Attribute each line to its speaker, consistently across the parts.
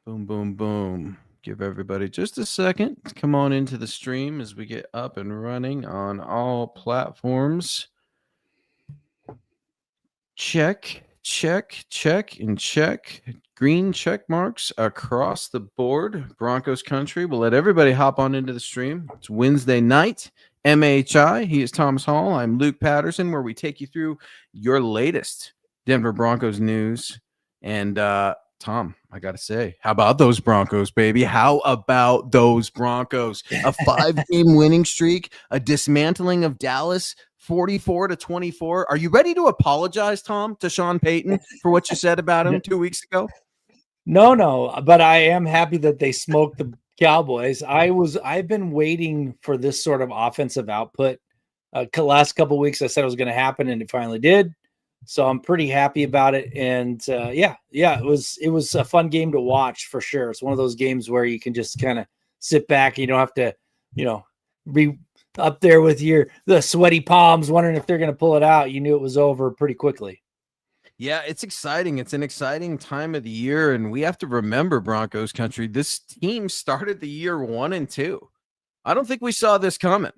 Speaker 1: Boom, boom, boom. Give everybody just a second to come on into the stream as we get up and running on all platforms. Check, check, check, and check. Green check marks across the board. Broncos country. We'll let everybody hop on into the stream. It's Wednesday night. MHI. He is Thomas Hall. I'm Luke Patterson, where we take you through your latest Denver Broncos news. And Tom, I got to say, how about those Broncos, baby? How about those Broncos? A 5-game winning streak, a dismantling of Dallas, 44-24. Are you ready to apologize, Tom, to Sean Payton for what you said about him 2 weeks ago?
Speaker 2: No, but I am happy that they smoked the Cowboys. I've been waiting for this sort of offensive output. Last couple of weeks, I said it was going to happen, and it finally did. So I'm pretty happy about it. And it was a fun game to watch for sure. It's one of those games where you can just kind of sit back. You don't have to, be up there with the sweaty palms, wondering if they're going to pull it out. You knew it was over pretty quickly.
Speaker 1: Yeah, it's exciting. It's an exciting time of the year, and we have to remember, Broncos country, this team started the year 1-2. I don't think we saw this coming.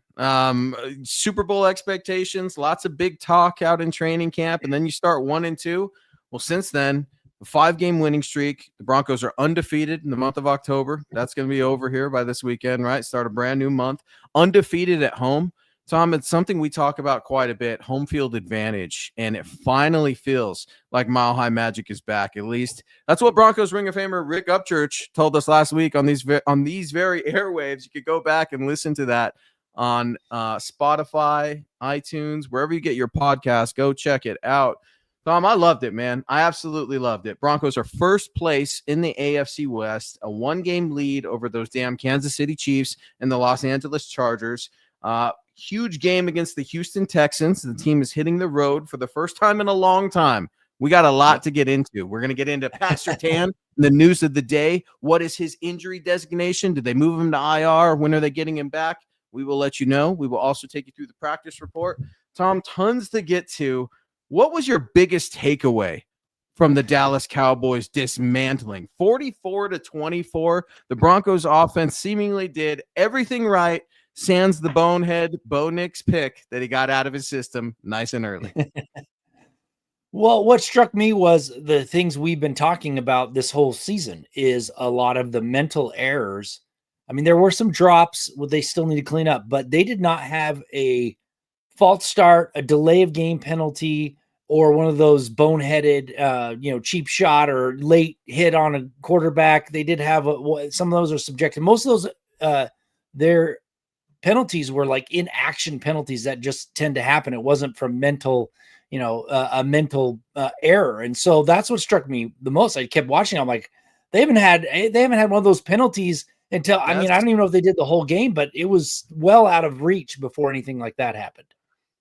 Speaker 1: Super Bowl expectations, lots of big talk out in training camp, and then you start 1-2. Well, since then, a 5-game winning streak. The Broncos are undefeated in the month of October. That's going to be over here by this weekend, right? Start a brand new month. Undefeated at home. Tom, it's something we talk about quite a bit, home field advantage, and it finally feels like Mile High Magic is back. At least that's what Broncos Ring of Famer Rick Upchurch told us last week on these very airwaves. You could go back and listen to that on Spotify, iTunes, wherever you get your podcast. Go check it out. Tom, I loved it, man. I absolutely loved it. Broncos are first place in the AFC West, a 1-game lead over those damn Kansas City Chiefs and the Los Angeles Chargers. Huge game against the Houston Texans. The team is hitting the road for the first time in a long time. We got a lot to get into. We're going to get into Pat Surtain, the news of the day. What is his injury designation? Did they move him to IR? When are they getting him back? We will let you know. We will also take you through the practice report. Tom, tons to get to. What was your biggest takeaway from the Dallas Cowboys dismantling? 44-24. The Broncos offense seemingly did everything right, sans the bonehead Bo Nix pick that he got out of his system nice and early.
Speaker 2: Well, what struck me was the things we've been talking about this whole season is a lot of the mental errors. I mean, there were some drops they still need to clean up, but they did not have a false start, a delay of game penalty, or one of those boneheaded, cheap shot or late hit on a quarterback. They did have some of those are subjective. Most of those, their penalties were like inaction penalties that just tend to happen. It wasn't from mental, a mental error. And so that's what struck me the most. I kept watching. I'm like, they haven't had one of those penalties until, I don't even know if they did the whole game, but it was well out of reach before anything like that happened.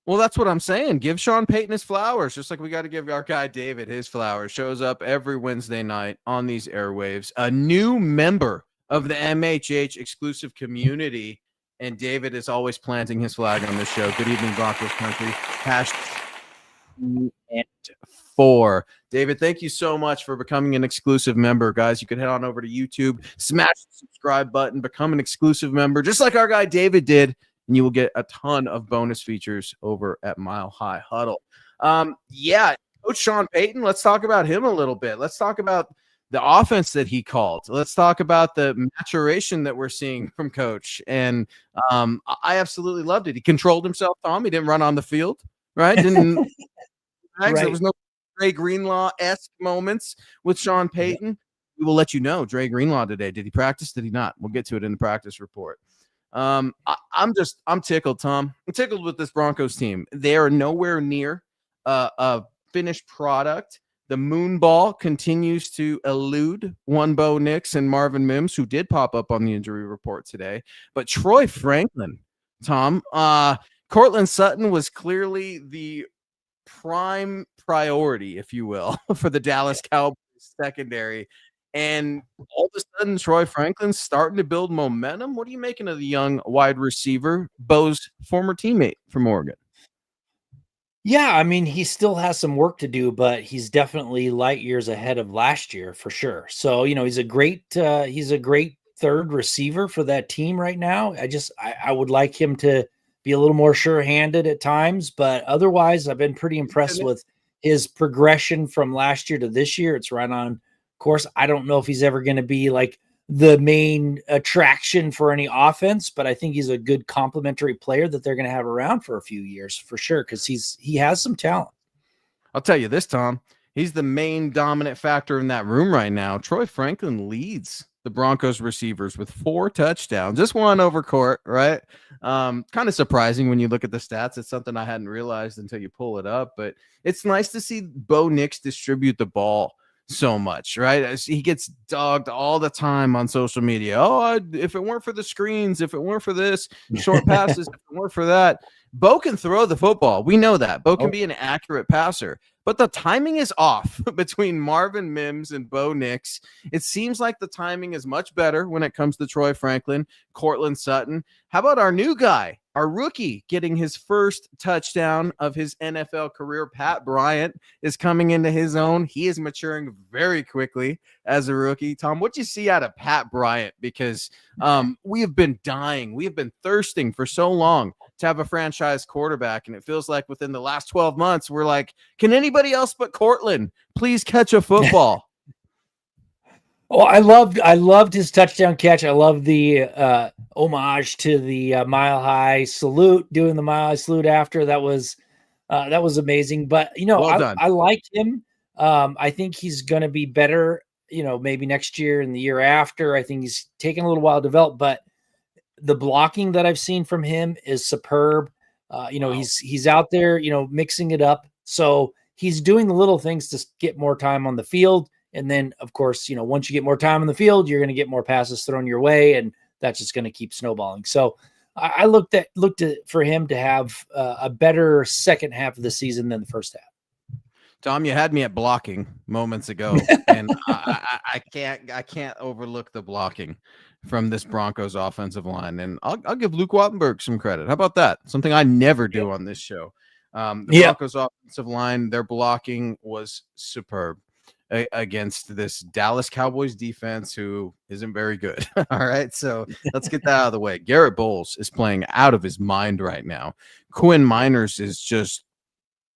Speaker 1: Well, that's what I'm saying. Give Sean Payton his flowers, just like we got to give our guy David his flowers. Shows up every Wednesday night on these airwaves. A new member of the MHH exclusive community. And David is always planting his flag on this show. Good evening, Broncos country. #4. David, thank you so much for becoming an exclusive member, guys. You could head on over to YouTube, smash the subscribe button, become an exclusive member, just like our guy David did, and you will get a ton of bonus features over at Mile High Huddle. Coach Sean Payton, let's talk about him a little bit. Let's talk about the offense that he called. Let's talk about the maturation that we're seeing from Coach. And I absolutely loved it. He controlled himself, Tom. He didn't run on the field, right? Right. There was no Dre Greenlaw-esque moments with Sean Payton. Yeah. We will let you know Dre Greenlaw today. Did he practice? Did he not? We'll get to it in the practice report. I'm tickled, Tom. I'm tickled with this Broncos team. They are nowhere near a finished product. The moon ball continues to elude one Bo Nix and Marvin Mims, who did pop up on the injury report today. But Troy Franklin, Tom, Cortland Sutton was clearly the prime priority, if you will, for the Dallas Cowboys secondary. And all of a sudden, Troy Franklin's starting to build momentum. What are you making of the young wide receiver, Bo's former teammate from Oregon?
Speaker 2: Yeah, I mean, he still has some work to do, but he's definitely light years ahead of last year for sure. So, he's a great third receiver for that team right now. I would like him to be a little more sure-handed at times, but otherwise, I've been pretty impressed with his progression from last year to this year. It's right on course. I don't know if he's ever going to be like the main attraction for any offense, but I think he's a good complementary player that they're going to have around for a few years for sure, because he has some talent.
Speaker 1: I'll tell you this, Tom. He's the main dominant factor in that room right now. Troy Franklin leads the Broncos receivers with 4 touchdowns, just one over Court, right? Kind of surprising when you look at the stats. It's something I hadn't realized until you pull it up, but it's nice to see Bo Nix distribute the ball so much, right? He gets dogged all the time on social media. Oh, if it weren't for the screens, if it weren't for this, short passes, if it weren't for that. Bo can throw the football. We know that. Bo can be an accurate passer, but the timing is off between Marvin Mims and Bo Nix. It seems like the timing is much better when it comes to Troy Franklin, Cortland Sutton. How about our new guy, our rookie, getting his first touchdown of his NFL career? Pat Bryant is coming into his own. He is maturing very quickly as a rookie. Tom, what do you see out of Pat Bryant? Because we have been dying. We have been thirsting for so long to have a franchise quarterback, and it feels like within the last 12 months, we're like, can anybody else but Cortland please catch a football?
Speaker 2: Oh, I loved his touchdown catch. I love the homage to the Mile High salute, doing the Mile High salute after. That was amazing. But
Speaker 1: Well done.
Speaker 2: I like him. I think he's going to be better. Maybe next year and the year after. I think he's taking a little while to develop, but the blocking that I've seen from him is superb. Wow. He's out there, mixing it up. So he's doing the little things to get more time on the field. And then, of course, once you get more time on the field, you're going to get more passes thrown your way, and that's just going to keep snowballing. So I looked at for him to have a better second half of the season than the first half.
Speaker 1: Tom, you had me at blocking moments ago, and I can't overlook the blocking from this Broncos offensive line. And I'll give Luke Wattenberg some credit. How about that? Something I never do on this show. The Broncos offensive line, their blocking was superb against this Dallas Cowboys defense who isn't very good. All right, so let's get that out of the way. Garrett Bowles is playing out of his mind right now. Quinn Miners is just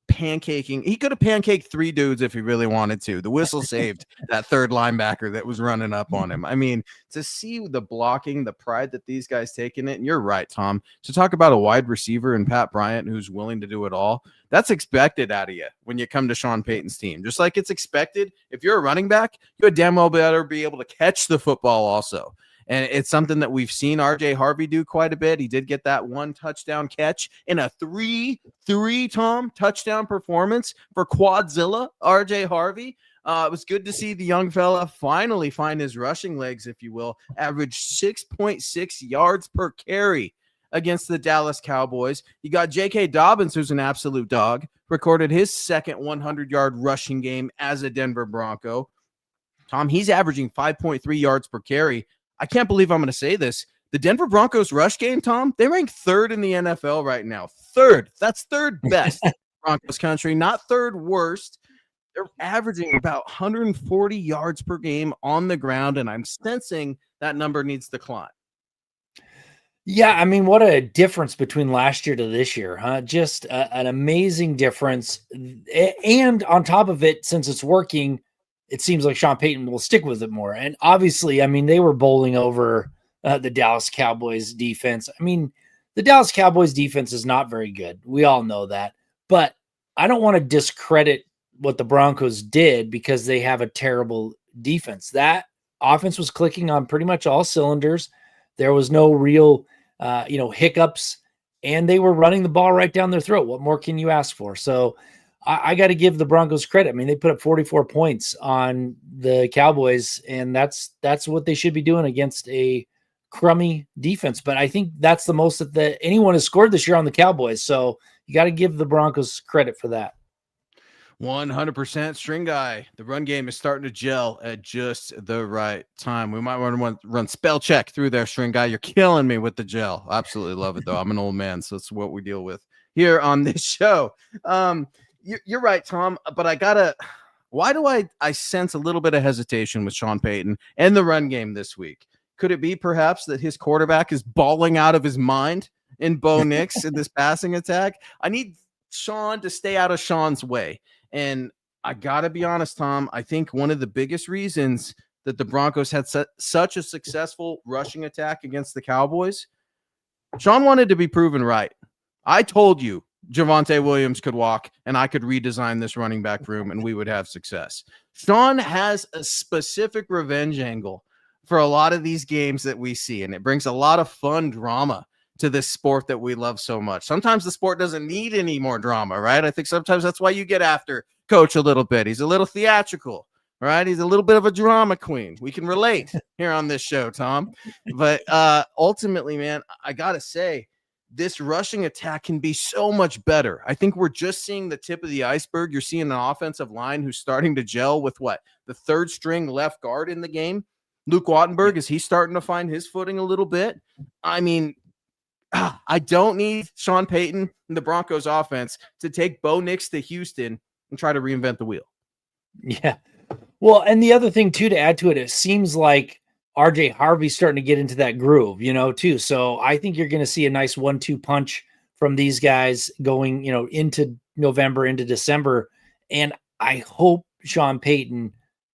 Speaker 1: pancaking. He could have pancaked 3 dudes if he really wanted to. The whistle saved that third linebacker that was running up on him. I mean, to see the blocking, the pride that these guys take in it, and you're right, Tom, to talk about a wide receiver and Pat Bryant who's willing to do it all, that's expected out of you when you come to Sean Payton's team. Just like it's expected, if you're a running back, you damn well better be able to catch the football also. And it's something that we've seen RJ Harvey do quite a bit. He did get that 1 touchdown catch in a 3-3 Tom touchdown performance for Quadzilla RJ Harvey. It was good to see the young fella finally find his rushing legs, if you will, average 6.6 yards per carry against the Dallas Cowboys. You got J.K. Dobbins, who's an absolute dog, recorded his second 100-yard rushing game as a Denver Bronco. Tom, he's averaging 5.3 yards per carry. I can't believe I'm going to say this. The Denver Broncos rush game, Tom, they rank 3rd in the NFL right now. 3rd. That's 3rd best Broncos country, not 3rd worst. They're averaging about 140 yards per game on the ground, and I'm sensing that number needs to climb.
Speaker 2: Yeah, I mean, what a difference between last year to this year, huh? Just an amazing difference. And on top of it, since it's working, it seems like Sean Payton will stick with it more. And obviously, I mean, they were bowling over the Dallas Cowboys defense. I mean, the Dallas Cowboys defense is not very good. We all know that. But I don't want to discredit what the Broncos did because they have a terrible defense. That offense was clicking on pretty much all cylinders. There was no real, hiccups, and they were running the ball right down their throat. What more can you ask for? So I got to give the Broncos credit. I mean, they put up 44 points on the Cowboys, and that's what they should be doing against a crummy defense. But I think that's the most that anyone has scored this year on the Cowboys. So you got to give the Broncos credit for that.
Speaker 1: 100% string guy. The run game is starting to gel at just the right time. We might want to run spell check through there, string guy. You're killing me with the gel. Absolutely love it, though. I'm an old man, so it's what we deal with here on this show. You're right, Tom, but why do I sense a little bit of hesitation with Sean Payton and the run game this week? Could it be perhaps that his quarterback is balling out of his mind in Bo Nix in this passing attack? I need Sean to stay out of Sean's way. And I got to be honest, Tom, I think one of the biggest reasons that the Broncos had such a successful rushing attack against the Cowboys, Sean wanted to be proven right. I told you Javonte Williams could walk and I could redesign this running back room and we would have success. Sean has a specific revenge angle for a lot of these games that we see, and it brings a lot of fun drama to this sport that we love so much. Sometimes the sport doesn't need any more drama, right? I think sometimes that's why you get after Coach a little bit. He's a little theatrical, right? He's a little bit of a drama queen. We can relate here on this show, Tom. But ultimately, man, I got to say, this rushing attack can be so much better. I think we're just seeing the tip of the iceberg. You're seeing an offensive line who's starting to gel with the third string left guard in the game. Luke Wattenberg, is he starting to find his footing a little bit? I mean, I don't need Sean Payton and the Broncos offense to take Bo Nix to Houston and try to reinvent the wheel.
Speaker 2: Yeah. Well, and the other thing too, to add to it, it seems like RJ Harvey's starting to get into that groove, too. So I think you're going to see a nice 1-2 punch from these guys going, into November, into December. And I hope Sean Payton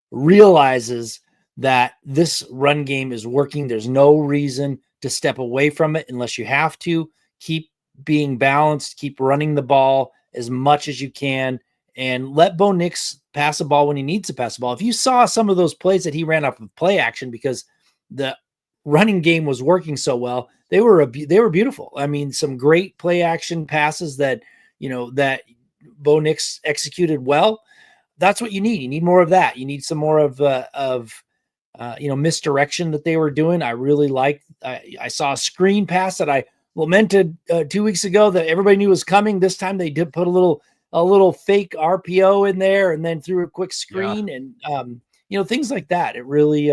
Speaker 2: realizes that this run game is working. There's no reason to step away from it unless you have to. Keep being balanced, keep running the ball as much as you can, and let Bo Nix pass the ball when he needs to pass the ball. If you saw some of those plays that he ran off of play action because the running game was working so well, they were beautiful. I mean, some great play action passes that Bo Nix executed well. That's what you need. You need more of that. You need some more of misdirection that they were doing. I really liked. I saw a screen pass that I lamented 2 weeks ago that everybody knew was coming. This time they did put a little fake RPO in there and then threw a quick screen and things like that. It really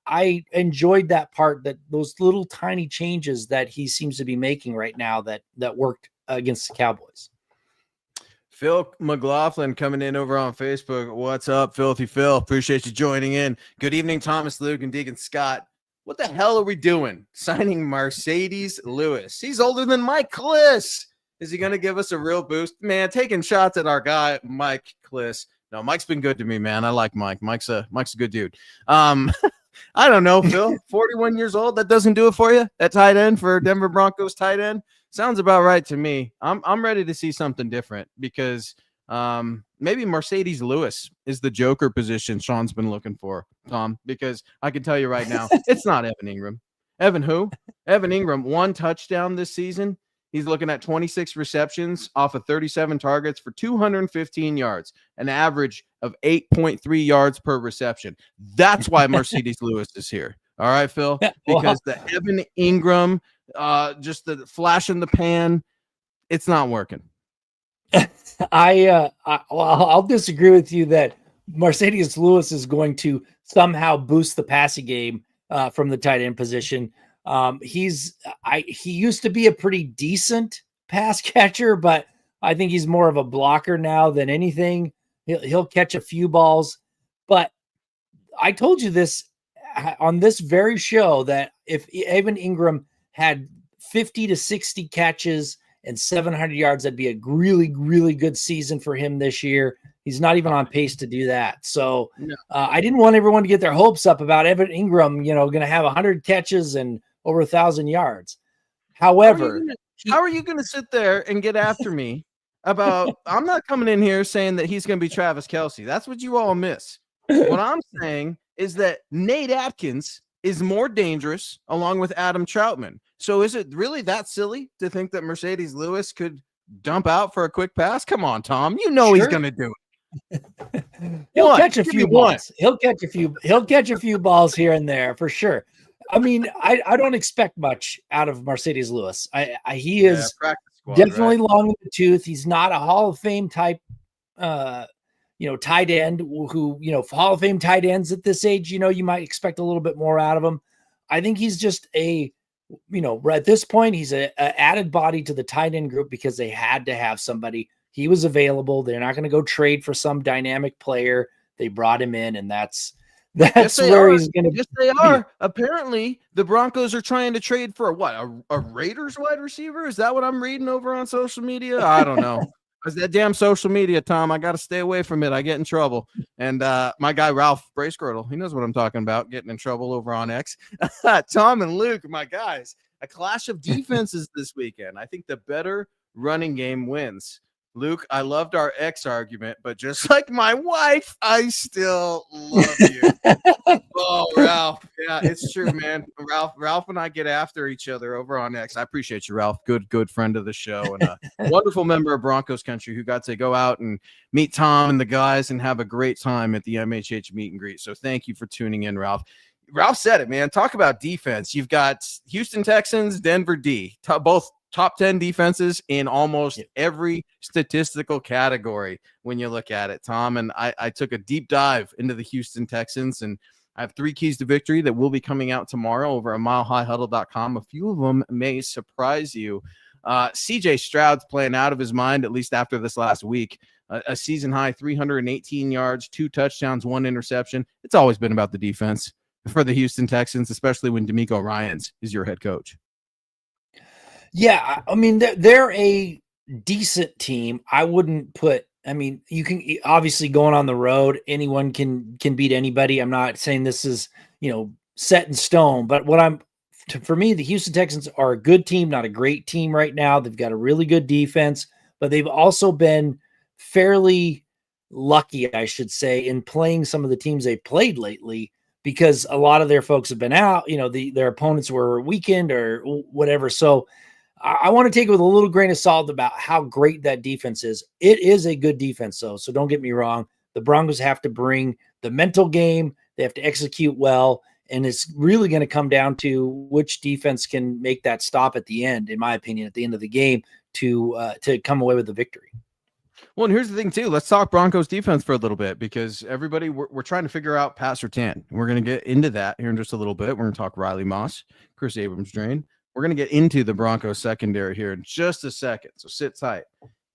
Speaker 2: I enjoyed that part, that those little tiny changes that he seems to be making right now that worked against the Cowboys.
Speaker 1: Phil McLaughlin coming in over on Facebook. What's up, Filthy Phil? Appreciate you joining in. Good evening, Thomas, Luke, and Deacon Scott. What the hell are we doing? Signing Mercedes Lewis. He's older than Mike Kliss. Is he going to give us a real boost? Man, taking shots at our guy, Mike Kliss. No, Mike's been good to me, man. I like Mike. Mike's a good dude. I don't know, Phil. 41 years old. That doesn't do it for you? That tight end for Denver Broncos tight end? Sounds about right to me. I'm ready to see something different because maybe Mercedes Lewis is the joker position Sean's been looking for, Tom, because I can tell you right now, it's not Evan Ingram. Evan who? Evan Ingram, 1 touchdown this season. He's looking at 26 receptions off of 37 targets for 215 yards, an average of 8.3 yards per reception. That's why Mercedes Lewis is here. All right, Phil, because the Evan Ingram, just the flash in the pan, it's not working.
Speaker 2: I'll disagree with you that Mercedes Lewis is going to somehow boost the passing game from the tight end position. He used to be a pretty decent pass catcher, but I think he's more of a blocker now than anything. He'll catch a few balls, but I told you this on this very show that if Evan Ingram had 50 to 60 catches and 700 yards, that'd be a really, really good season for him this year. He's not even on pace to do that. So I didn't want everyone to get their hopes up about Evan Ingram, going to have 100 catches and over 1,000 yards. However,
Speaker 1: how are you going to sit there and get after me about, I'm not coming in here saying that he's going to be Travis Kelce. That's what you all miss. What I'm saying is that Nate Atkins is more dangerous along with Adam Troutman. So is it really that silly to think that Mercedes Lewis could dump out for a quick pass? Come on, Tom. Sure. He's going to do it.
Speaker 2: He'll catch a few balls. He'll catch a few balls here and there for sure. I mean, I don't expect much out of Mercedes Lewis. He is definitely long in the tooth. He's not a Hall of Fame type, tight end who, Hall of Fame tight ends at this age, you might expect a little bit more out of him. I think he's just a right at this point, he's a added body to the tight end group because they had to have somebody. He was available. They're not going to go trade for some dynamic player. They brought him in, and that's
Speaker 1: Yes, they
Speaker 2: where
Speaker 1: are.
Speaker 2: he's going to
Speaker 1: Yes, they
Speaker 2: be.
Speaker 1: are. Apparently, the Broncos are trying to trade for a Raiders wide receiver. Is that what I'm reading over on social media? I don't know. Because that damn social media, Tom, I got to stay away from it. I get in trouble. And my guy, Ralph Bracegirdle, he knows what I'm talking about, getting in trouble over on X. Tom and Luke, my guys, a clash of defenses this weekend. I think the better running game wins. Luke, I loved our X argument, but just like my wife, I still love you. Oh, Ralph. Yeah, it's true, man. Ralph and I get after each other over on X. I appreciate you, Ralph. Good friend of the show and a wonderful member of Broncos country who got to go out and meet Tom and the guys and have a great time at the MHH meet and greet. So thank you for tuning in, Ralph. Ralph said it, man. Talk about defense. You've got Houston Texans, Denver D, both top 10 defenses in almost every statistical category when you look at it, Tom. And I took a deep dive into the Houston Texans, and I have 3 keys to victory that will be coming out tomorrow over at milehighhuddle.com. A few of them may surprise you. CJ Stroud's playing out of his mind, at least after this last week. A season high 318 yards, 2 touchdowns, 1 interception. It's always been about the defense for the Houston Texans, especially when DeMeco Ryans is your head coach.
Speaker 2: Yeah, I mean, they're a decent team. I wouldn't put, I mean, you can obviously going on the road, anyone can beat anybody. I'm not saying this is, set in stone, but for me, the Houston Texans are a good team, not a great team right now. They've got a really good defense, but they've also been fairly lucky, I should say, in playing some of the teams they played lately, because a lot of their folks have been out, their opponents were weakened or whatever. So I want to take it with a little grain of salt about how great that defense is. It is a good defense, though, so don't get me wrong. The Broncos have to bring the mental game. They have to execute well, and it's really going to come down to which defense can make that stop at the end, in my opinion, at the end of the game to come away with the victory.
Speaker 1: Well, and here's the thing, too. Let's talk Broncos defense for a little bit, because everybody, we're trying to figure out Pat Surtain. We're going to get into that here in just a little bit. We're going to talk Riley Moss, Chris Abrams-Drain. We're going to get into the Broncos secondary here in just a second, so sit tight.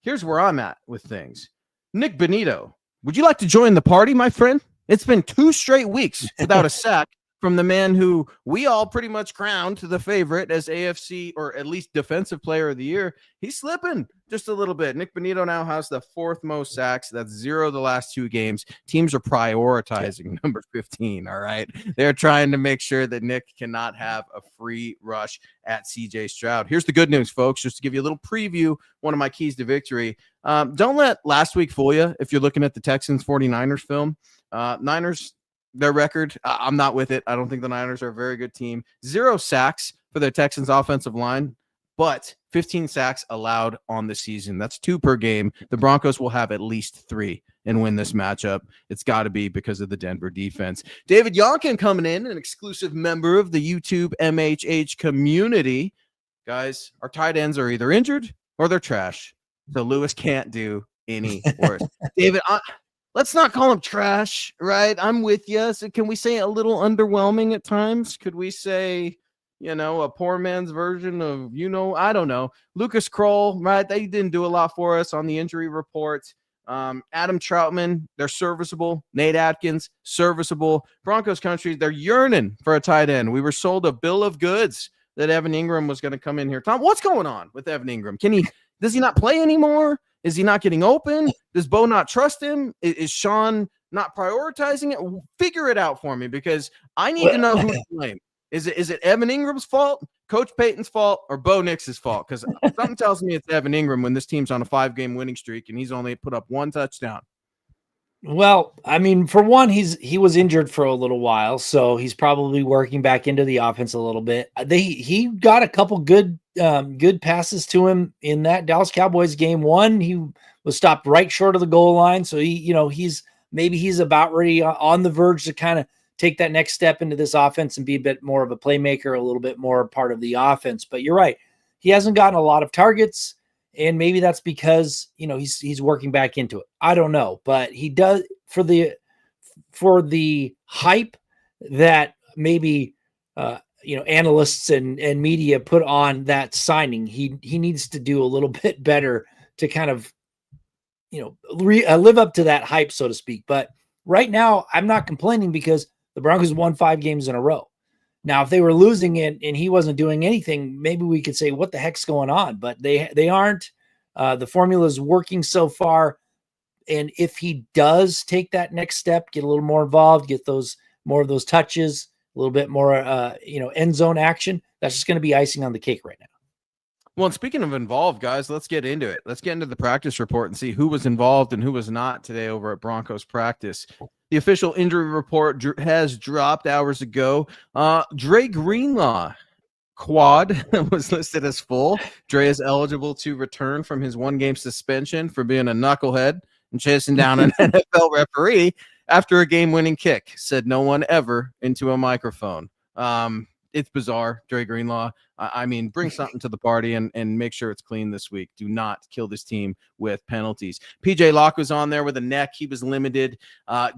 Speaker 1: Here's where I'm at with things. Nick Bonito, would you like to join the party, my friend? It's been 2 straight weeks without a sack from the man who we all pretty much crowned the favorite as AFC or at least defensive player of the year. He's slipping just a little bit. Nick Bonito now has the 4th most sacks. That's 0 the last 2 games. Teams are prioritizing number 15. All right. They're trying to make sure that Nick cannot have a free rush at CJ Stroud. Here's the good news, folks, just to give you a little preview. One of my keys to victory. Don't let last week fool you. If you're looking at the Texans 49ers film, Niners, their record, I'm not with it. I don't think the Niners are a very good team. 0 sacks for their Texans offensive line, but 15 sacks allowed on the season. That's 2 per game. The Broncos will have at least 3 and win this matchup. It's got to be because of the Denver defense. David Yonkin coming in, an exclusive member of the YouTube MHH community. Guys, our tight ends are either injured or they're trash. So Lewis can't do any worse. David, let's not call him trash, right? I'm with you. So can we say a little underwhelming at times? Could we say, a poor man's version of, I don't know. Lucas Kroll, right? They didn't do a lot for us on the injury report. Adam Troutman, they're serviceable. Nate Atkins, serviceable. Broncos country, they're yearning for a tight end. We were sold a bill of goods that Evan Ingram was going to come in here. Tom, what's going on with Evan Ingram? Does he not play anymore? Is he not getting open? Does Bo not trust him? Is Sean not prioritizing it? Figure it out for me, because I need to know who to blame. Is it Evan Ingram's fault, Coach Payton's fault, or Bo Nix's fault? Because something tells me it's Evan Ingram when this team's on a 5-game winning streak and he's only put up 1 touchdown.
Speaker 2: Well, I mean, for one, he was injured for a little while, so he's probably working back into the offense a little bit. He got a couple good passes to him in that Dallas Cowboys game. One, he was stopped right short of the goal line, so he's about ready, on the verge to kind of take that next step into this offense and be a bit more of a playmaker, a little bit more part of the offense. But you're right, he hasn't gotten a lot of targets. And maybe that's because, he's working back into it. I don't know, but he does for the hype that maybe analysts and media put on that signing. He needs to do a little bit better to kind of, live up to that hype, so to speak. But right now, I'm not complaining because the Broncos won 5 games in a row. Now, if they were losing it and he wasn't doing anything, maybe we could say, what the heck's going on? But they aren't. The formula is working so far. And if he does take that next step, get a little more involved, get more of those touches, a little bit more, end zone action, that's just going to be icing on the cake right now.
Speaker 1: Well, and speaking of involved, guys, let's get into it. Let's get into the practice report and see who was involved and who was not today over at Broncos practice. The official injury report has dropped hours ago. Dre Greenlaw quad was listed as full. Dre is eligible to return from his 1-game suspension for being a knucklehead and chasing down an NFL referee after a game-winning kick, said no one ever into a microphone. It's bizarre, Dre Greenlaw. I mean, bring something to the party and make sure it's clean this week. Do not kill this team with penalties. PJ Locke was on there with a neck. He was limited,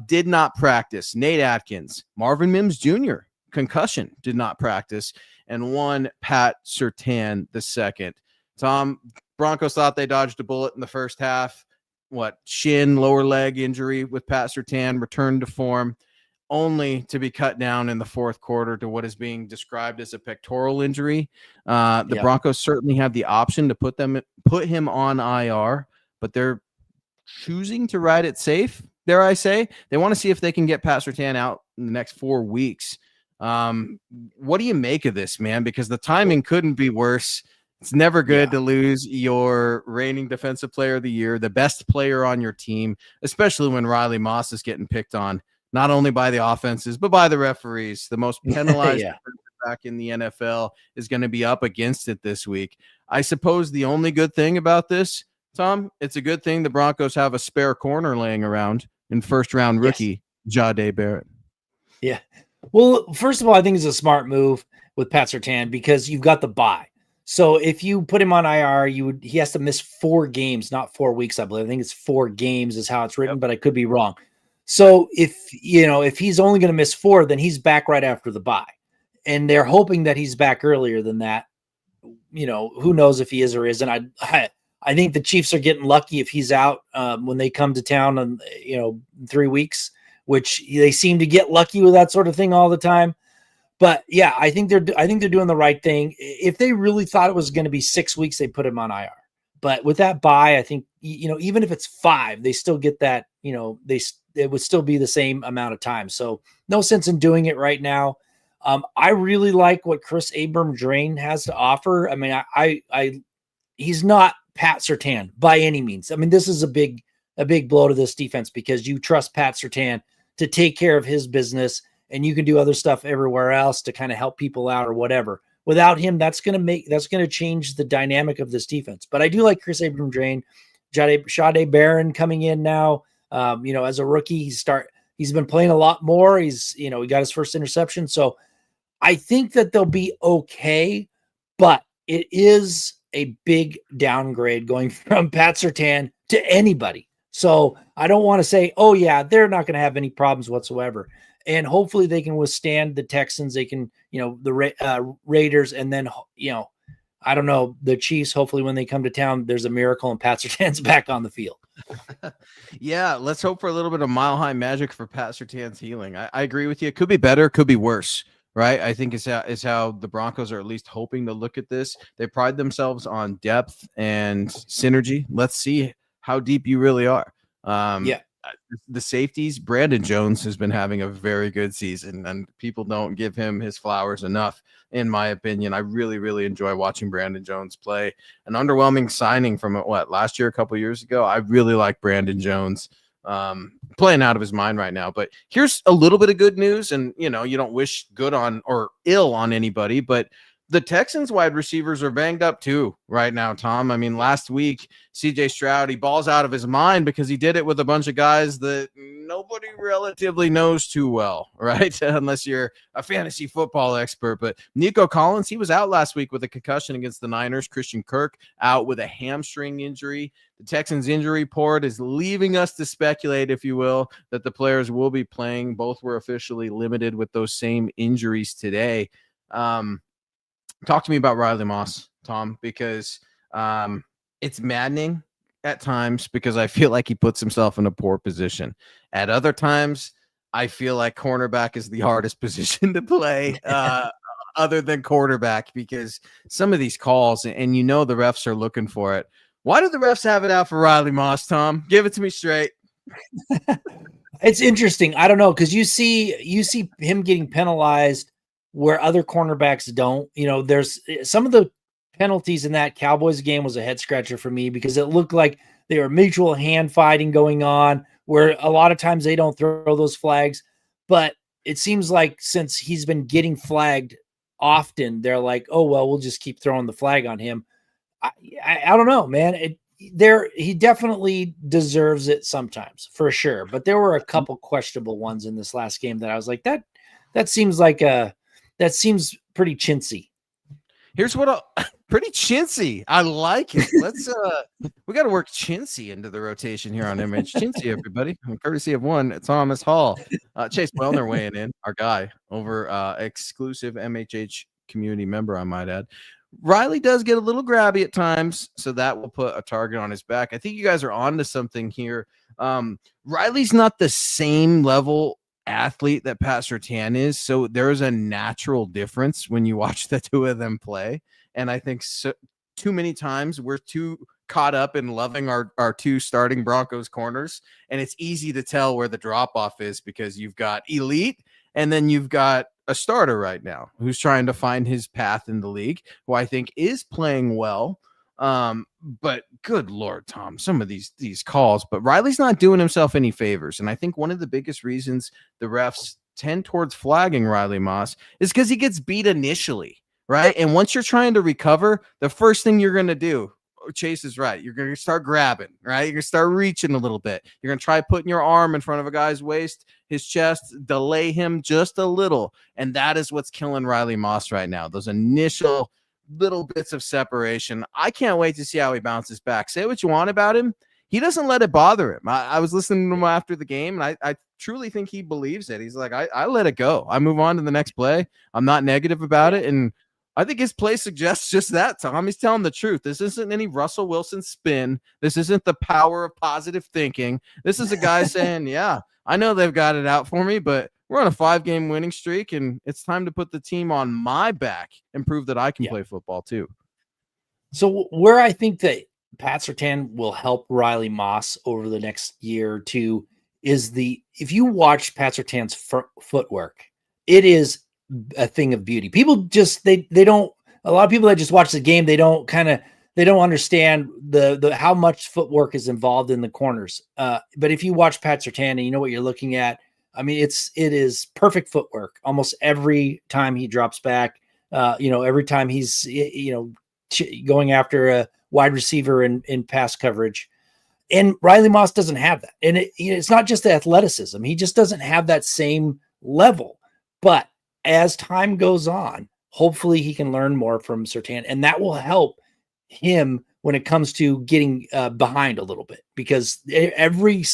Speaker 1: did not practice. Nate Atkins, Marvin Mims Jr., concussion, did not practice. And one Pat Surtain II. Tom, Broncos thought they dodged a bullet in the first half. Shin, lower leg injury with Pat Surtain, returned to form, only to be cut down in the fourth quarter to what is being described as a pectoral injury. The Broncos certainly have the option to put him on IR, but they're choosing to ride it safe, dare I say. They want to see if they can get Pat Surtain out in the next 4 weeks. What do you make of this, man? Because the timing couldn't be worse. It's never good to lose your reigning defensive player of the year, the best player on your team, especially when Riley Moss is getting picked on, not only by the offenses, but by the referees. The most penalized back in the NFL is going to be up against it this week. I suppose the only good thing about this, Tom, it's a good thing the Broncos have a spare corner laying around in first-round rookie Jahdae Barrett.
Speaker 2: Yeah. Well, first of all, I think it's a smart move with Pat Surtain because you've got the bye. So if you put him on IR, he has to miss 4 games, not 4 weeks, I believe. I think it's 4 games is how it's written, but I could be wrong. So if he's only going to miss 4, then he's back right after the bye. And they're hoping that he's back earlier than that. Who knows if he is or isn't. I think the Chiefs are getting lucky if he's out when they come to town in 3 weeks, which they seem to get lucky with that sort of thing all the time. But yeah, I think they're doing the right thing. If they really thought it was going to be 6 weeks, they put him on IR. But with that bye, I think even if it's 5, they still get that. It would still be the same amount of time. So no sense in doing it right now. I really like what Chris Abrams-Drain has to offer. I mean, he's not Pat Surtain by any means. I mean, this is a big blow to this defense because you trust Pat Surtain to take care of his business. And you can do other stuff everywhere else to kind of help people out or whatever. Without him, that's going to change the dynamic of this defense. But I do like Chris Abrams-Drain, Jahdae Barron coming in now. As a rookie, he's been playing a lot more. He got his first interception. So I think that they'll be okay, but it is a big downgrade going from Pat Surtain to anybody. So I don't want to say, oh yeah, they're not going to have any problems whatsoever. And hopefully they can withstand the Texans. They can, the Raiders, and then, I don't know, the Chiefs. Hopefully when they come to town, there's a miracle and Pat Surtain's back on the field.
Speaker 1: Yeah, let's hope for a little bit of mile-high magic for Pat Surtain's healing. I agree with you. It could be better, could be worse, right? I think is how the Broncos are at least hoping to look at this. They pride themselves on depth and synergy. Let's see how deep you really are. The safeties, Brandon Jones has been having a very good season, and people don't give him his flowers enough, in my opinion. I really, really enjoy watching Brandon Jones play. An underwhelming signing from last year, a couple years ago. I really like Brandon Jones playing out of his mind right now. But here's a little bit of good news, and you don't wish good on or ill on anybody, but the Texans wide receivers are banged up too right now, Tom. I mean, last week, CJ Stroud, he balls out of his mind because he did it with a bunch of guys that nobody relatively knows too well, right? Unless you're a fantasy football expert. But Nico Collins, he was out last week with a concussion against the Niners. Christian Kirk out with a hamstring injury. The Texans injury report is leaving us to speculate, if you will, that the players will be playing. Both were officially limited with those same injuries today. Talk to me about Riley Moss, Tom, because it's maddening at times because I feel like he puts himself in a poor position. At other times, I feel like cornerback is the hardest position to play other than quarterback, because some of these calls, and the refs are looking for it. Why do the refs have it out for Riley Moss, Tom? Give it to me straight.
Speaker 2: It's interesting. I don't know, because you see him getting penalized where other cornerbacks don't. There's some of the penalties in that Cowboys game was a head scratcher for me, because it looked like they were mutual hand fighting going on, where a lot of times they don't throw those flags. But it seems like since he's been getting flagged often, they're like, oh, well, we'll just keep throwing the flag on him. I don't know, man. He definitely deserves it sometimes, for sure. But there were a couple questionable ones in this last game that I was like, that seems pretty chintzy.
Speaker 1: Here's what pretty chintzy. I like it. Let's we got to work chintzy into the rotation here on MH Chintzy, everybody. Courtesy of one Thomas Hall. Chase Wellner weighing in, our guy over exclusive MHH community member, I might add. Riley does get a little grabby at times, so that will put a target on his back. I think you guys are on to something here. Riley's not the same level athlete that Pat Surtain is, so there's a natural difference when you watch the two of them play. And I think too many times we're too caught up in loving our two starting Broncos corners, and it's easy to tell where the drop-off is, because you've got elite and then you've got a starter right now who's trying to find his path in the league, who I think is playing well. But good Lord, Tom, some of these calls, but Riley's not doing himself any favors. And I think one of the biggest reasons the refs tend towards flagging Riley Moss is because he gets beat initially, right? And once you're trying to recover, the first thing you're going to do, Chase is right, you're going to start grabbing, right? You're going to start reaching a little bit. You're going to try putting your arm in front of a guy's waist, his chest, delay him just a little. And that is what's killing Riley Moss right now. Those initial little bits of separation. I can't wait to see how he bounces back. Say what you want about him, he doesn't let it bother him. I was listening to him after the game, and I truly think he believes it. He's like, I let it go. I move on to the next play. I'm not negative about it. And I think his play suggests just that, Tom. He's telling the truth. This isn't any Russell Wilson spin. This isn't the power of positive thinking. This is a guy saying, yeah, I know they've got it out for me, but we're on a 5-game winning streak, and it's time to put the team on my back and prove that I can play football too.
Speaker 2: So where I think that Pat Surtain will help Riley Moss over the next year or two is if you watch Pat Surtain's footwork, it is a thing of beauty. People just, they don't, a lot of people that just watch the game, they don't understand the how much footwork is involved in the corners. But if you watch Pat Surtain and you know what you're looking at, I mean, it is perfect footwork almost every time he drops back. Every time he's going after a wide receiver in pass coverage. And Riley Moss doesn't have that. And it's not just the athleticism. He just doesn't have that same level. But as time goes on, hopefully he can learn more from Surtain, and that will help him when it comes to getting behind a little bit, because every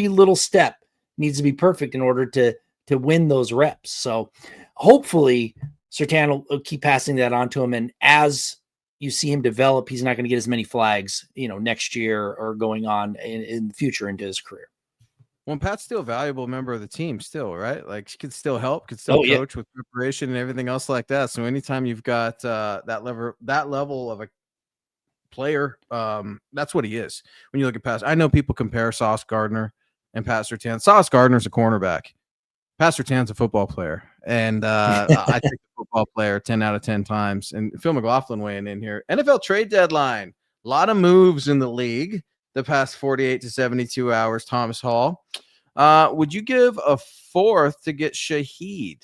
Speaker 2: little step needs to be perfect in order to win those reps. So hopefully Surtain will keep passing that on to him. And as you see him develop, he's not going to get as many flags, next year or going on in the future into his career.
Speaker 1: Well, Pat's still a valuable member of the team still, right? Like, he could still help, could still coach with preparation and everything else like that. So anytime you've got that level of a player, that's what he is. When you look at Pat, I know people compare Sauce Gardner and Pat Surtain. Sauce Gardner's a cornerback. Pat Surtain's a football player. And I think a football player 10 out of 10 times. And Phil McLaughlin weighing in here. NFL trade deadline. A lot of moves in the league the past 48 to 72 hours, Thomas Hall. Would you give a fourth to get Shaheed?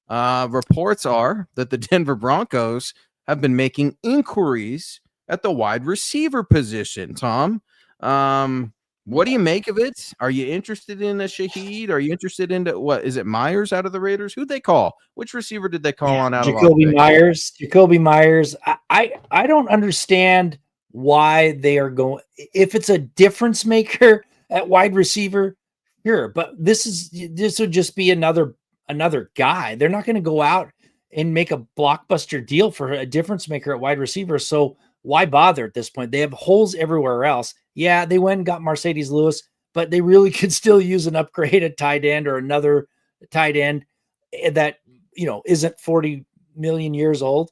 Speaker 1: Reports are that the Denver Broncos have been making inquiries at the wide receiver position, Tom. What do you make of it? Are you interested in a Shaheed? Are you interested in what is it, Myers out of the Raiders? Who'd they call? Which receiver did they call on out
Speaker 2: Jacoby of Myers? Jacoby Myers. I don't understand why they are going. If it's a difference maker at wide receiver, sure. But this would just be another guy. They're not going to go out and make a blockbuster deal for a difference maker at wide receiver. So why bother at this point? They have holes everywhere else. Yeah, they went and got Mercedes Lewis, but they really could still use an upgraded tight end or another tight end that, isn't 40 million years old.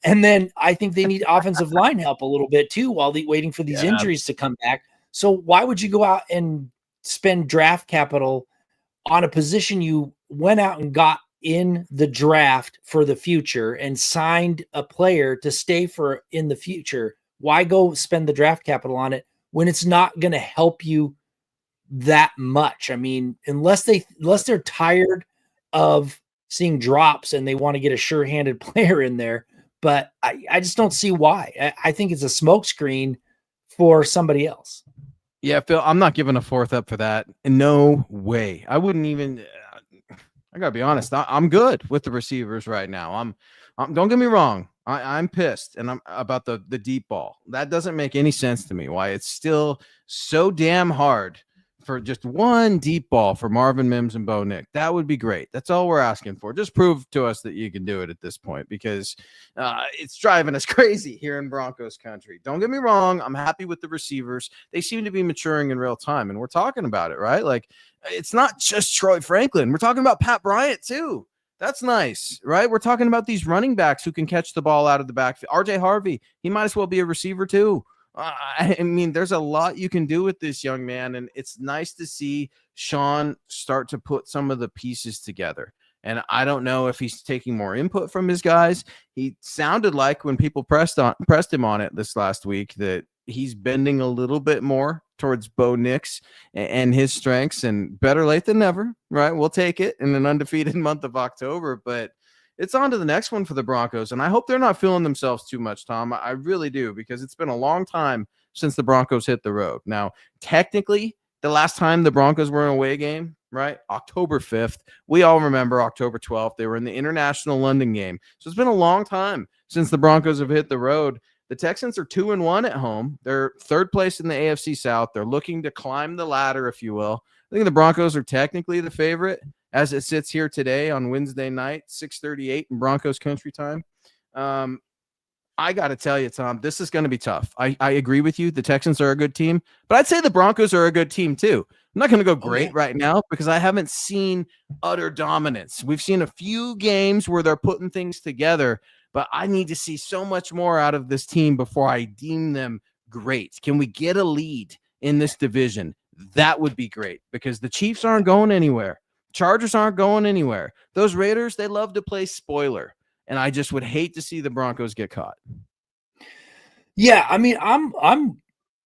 Speaker 2: And then I think they need offensive line help a little bit too while they're waiting for these injuries to come back. So why would you go out and spend draft capital on a position you went out and got in the draft for the future and signed a player to stay for in the future? Why go spend the draft capital on it when it's not going to help you that much? I mean, unless they're tired of seeing drops and they want to get a sure-handed player in there. But I just don't see why. I think it's a smokescreen for somebody else.
Speaker 1: Yeah, Phil, I'm not giving a fourth up for that. No way. I wouldn't even. I gotta be honest. I'm good with the receivers right now. I'm don't get me wrong. I'm pissed and I'm about the deep ball. That doesn't make any sense to me. Why it's still so damn hard for just one deep ball for Marvin Mims and Bo Nick. That would be great. That's all we're asking for. Just prove to us that you can do it at this point, because it's driving us crazy here in Broncos country. Don't get me wrong. I'm happy with the receivers. They seem to be maturing in real time, and we're talking about it, right? Like, it's not just Troy Franklin. We're talking about Pat Bryant too. That's nice, right? We're talking about these running backs who can catch the ball out of the backfield. RJ Harvey, he might as well be a receiver too. I mean, there's a lot you can do with this young man, and it's nice to see Sean start to put some of the pieces together. And I don't know if he's taking more input from his guys. He sounded like when people pressed him on it this last week that he's bending a little bit more towards Bo Nix and his strengths, and better late than never, right? We'll take it in an undefeated month of October, but it's on to the next one for the Broncos. And I hope they're not feeling themselves too much, Tom. I really do, because it's been a long time since the Broncos hit the road. Now, technically, the last time the Broncos were in a away game, right? October 5th. We all remember October 12th. They were in the International London game. So it's been a long time since the Broncos have hit the road. The Texans are 2-1 at home. They're third place in the AFC South. They're looking to climb the ladder, if you will. I think the Broncos are technically the favorite as it sits here today on Wednesday night, 6:38 in Broncos country time. I got to tell you, Tom, this is going to be tough. I agree with you. The Texans are a good team, but I'd say the Broncos are a good team too. I'm not going to go great right now because I haven't seen utter dominance. We've seen a few games where they're putting things together, but I need to see so much more out of this team before I deem them great. Can we get a lead in this division? That would be great, because the Chiefs aren't going anywhere. Chargers aren't going anywhere. Those Raiders, they love to play spoiler, and I just would hate to see the Broncos get caught.
Speaker 2: Yeah, I mean, I'm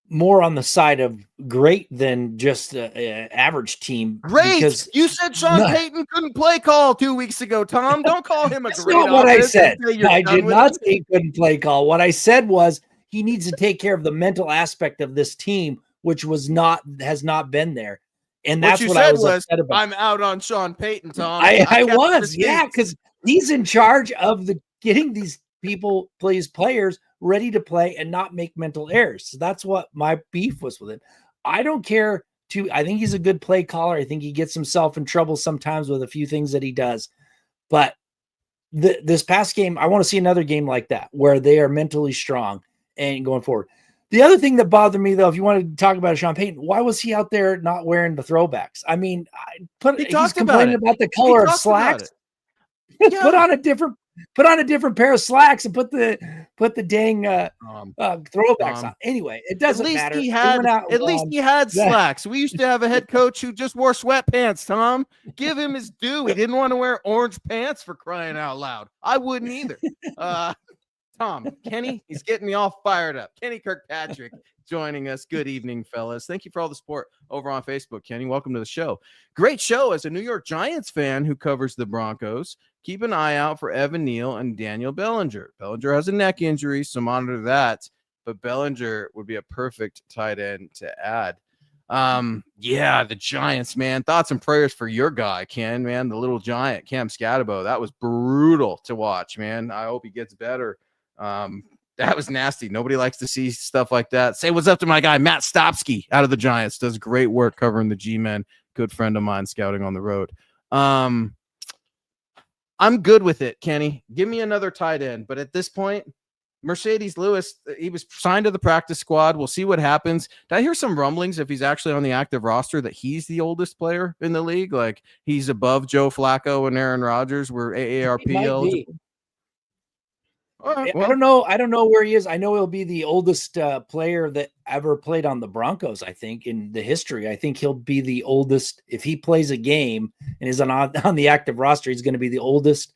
Speaker 2: more on the side of great than just an average team.
Speaker 1: Great. Because you said Sean Payton couldn't play call 2 weeks ago, Tom. Don't call him a
Speaker 2: That's
Speaker 1: great.
Speaker 2: Not what I said. I did not say he couldn't play call. What I said was he needs to take care of the mental aspect of this team, which has not been there. And that's what I was upset about.
Speaker 1: I'm out on Sean Payton, Tom.
Speaker 2: I was, yeah, because he's in charge of getting these players ready to play and not make mental errors. So that's what my beef was with him. I don't care. I think he's a good play caller. I think he gets himself in trouble sometimes with a few things that he does. But this past game, I want to see another game like that where they are mentally strong and going forward. The other thing that bothered me, though, if you want to talk about Sean Payton, why was he out there not wearing the throwbacks? I mean, he's complaining about the color of slacks. Yeah. Put on a different pair of slacks and put the dang throwbacks on. Anyway, it doesn't matter.
Speaker 1: At least he had slacks. We used to have a head coach who just wore sweatpants, Tom. Give him his due. He didn't want to wear orange pants, for crying out loud. I wouldn't either. Tom, Kenny, he's getting me all fired up. Kenny Kirkpatrick joining us. Good evening, fellas. Thank you for all the support over on Facebook, Kenny. Welcome to the show. Great show. As a New York Giants fan who covers the Broncos, keep an eye out for Evan Neal and Daniel Bellinger. Bellinger has a neck injury, so monitor that. But Bellinger would be a perfect tight end to add. Yeah, the Giants, man. Thoughts and prayers for your guy, Ken, man. The little giant, Cam Scatabo. That was brutal to watch, man. I hope he gets better. That was nasty. Nobody likes to see stuff like that. Say what's up to my guy, Matt Stopsky, out of the Giants. Does great work covering the G-men. Good friend of mine scouting on the road. I'm good with it, Kenny. Give me another tight end. But at this point, Mercedes Lewis, he was signed to the practice squad. We'll see what happens. Did I hear some rumblings if he's actually on the active roster that he's the oldest player in the league? Like he's above Joe Flacco and Aaron Rodgers. We're AARP eligible.
Speaker 2: Right, well, I don't know where he is. I know he'll be the oldest player that ever played on the Broncos. I think in the history, I think he'll be the oldest if he plays a game and is on the active roster. He's going to be the oldest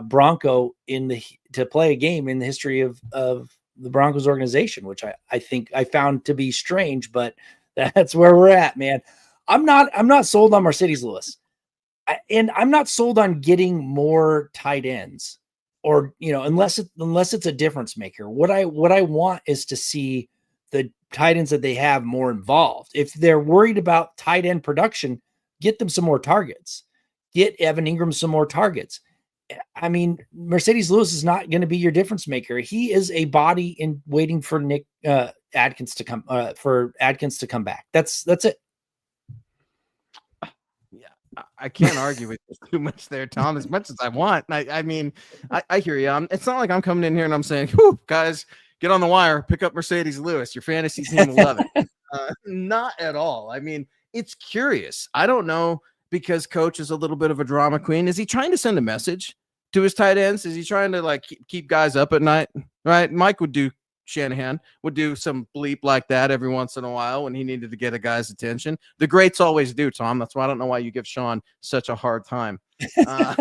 Speaker 2: Bronco to play a game in the history of the Broncos organization, which I think I found to be strange, but that's where we're at, man. I'm not sold on Mercedes Lewis, and I'm not sold on getting more tight ends. Or, unless it's a difference maker. What I want is to see the tight ends that they have more involved. If they're worried about tight end production, get them some more targets. Get Evan Ingram some more targets. I mean, Mercedes Lewis is not going to be your difference maker. He is a body in waiting for Nick Adkins to come back. That's it.
Speaker 1: I can't argue with you too much there, Tom, as much as I want. I mean, I hear you. It's not like I'm coming in here and I'm saying, guys, get on the wire, pick up Mercedes Lewis. Your fantasy team will love it. Not at all. I mean, it's curious. I don't know, because Coach is a little bit of a drama queen. Is he trying to send a message to his tight ends? Is he trying to keep guys up at night? Right? Shanahan would do some bleep like that every once in a while when he needed to get a guy's attention. The greats always do, Tom. That's why I don't know why you give Sean such a hard time. I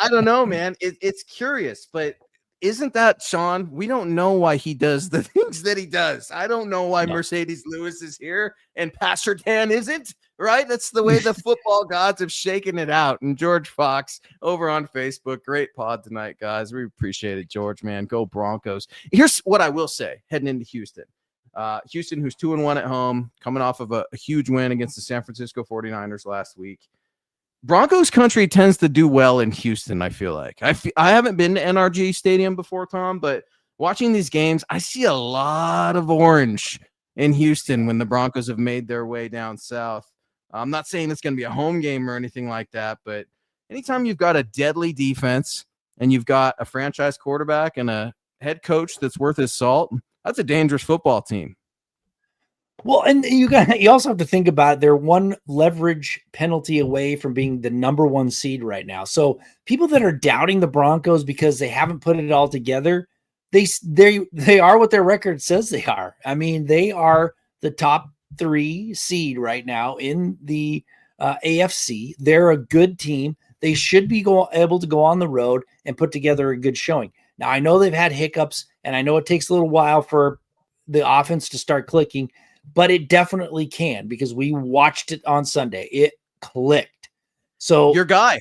Speaker 1: don't know, man. It's curious, but isn't that Sean? We don't know why he does the things that he does. I don't know why Mercedes Lewis is here and Surtain isn't. Right? That's the way the football gods have shaken it out. And George Fox over on Facebook. Great pod tonight, guys. We appreciate it, George, man. Go Broncos. Here's what I will say heading into Houston. Houston, who's 2-1 at home, coming off of a huge win against the San Francisco 49ers last week. Broncos country tends to do well in Houston, I feel like. I haven't been to NRG Stadium before, Tom, but watching these games, I see a lot of orange in Houston when the Broncos have made their way down south. I'm not saying it's going to be a home game or anything like that, but anytime you've got a deadly defense and you've got a franchise quarterback and a head coach that's worth his salt, that's a dangerous football team.
Speaker 2: Well, and you also have to think about it. They're one leverage penalty away from being the number one seed right now. So people that are doubting the Broncos because they haven't put it all together, they are what their record says they are. I mean, they are the top 3 seed right now in the AFC. They're a good team. They should be able to go on the road and put together a good showing. Now, I know they've had hiccups, and I know it takes a little while for the offense to start clicking, but it definitely can, because we watched it on Sunday. It clicked. So
Speaker 1: your guy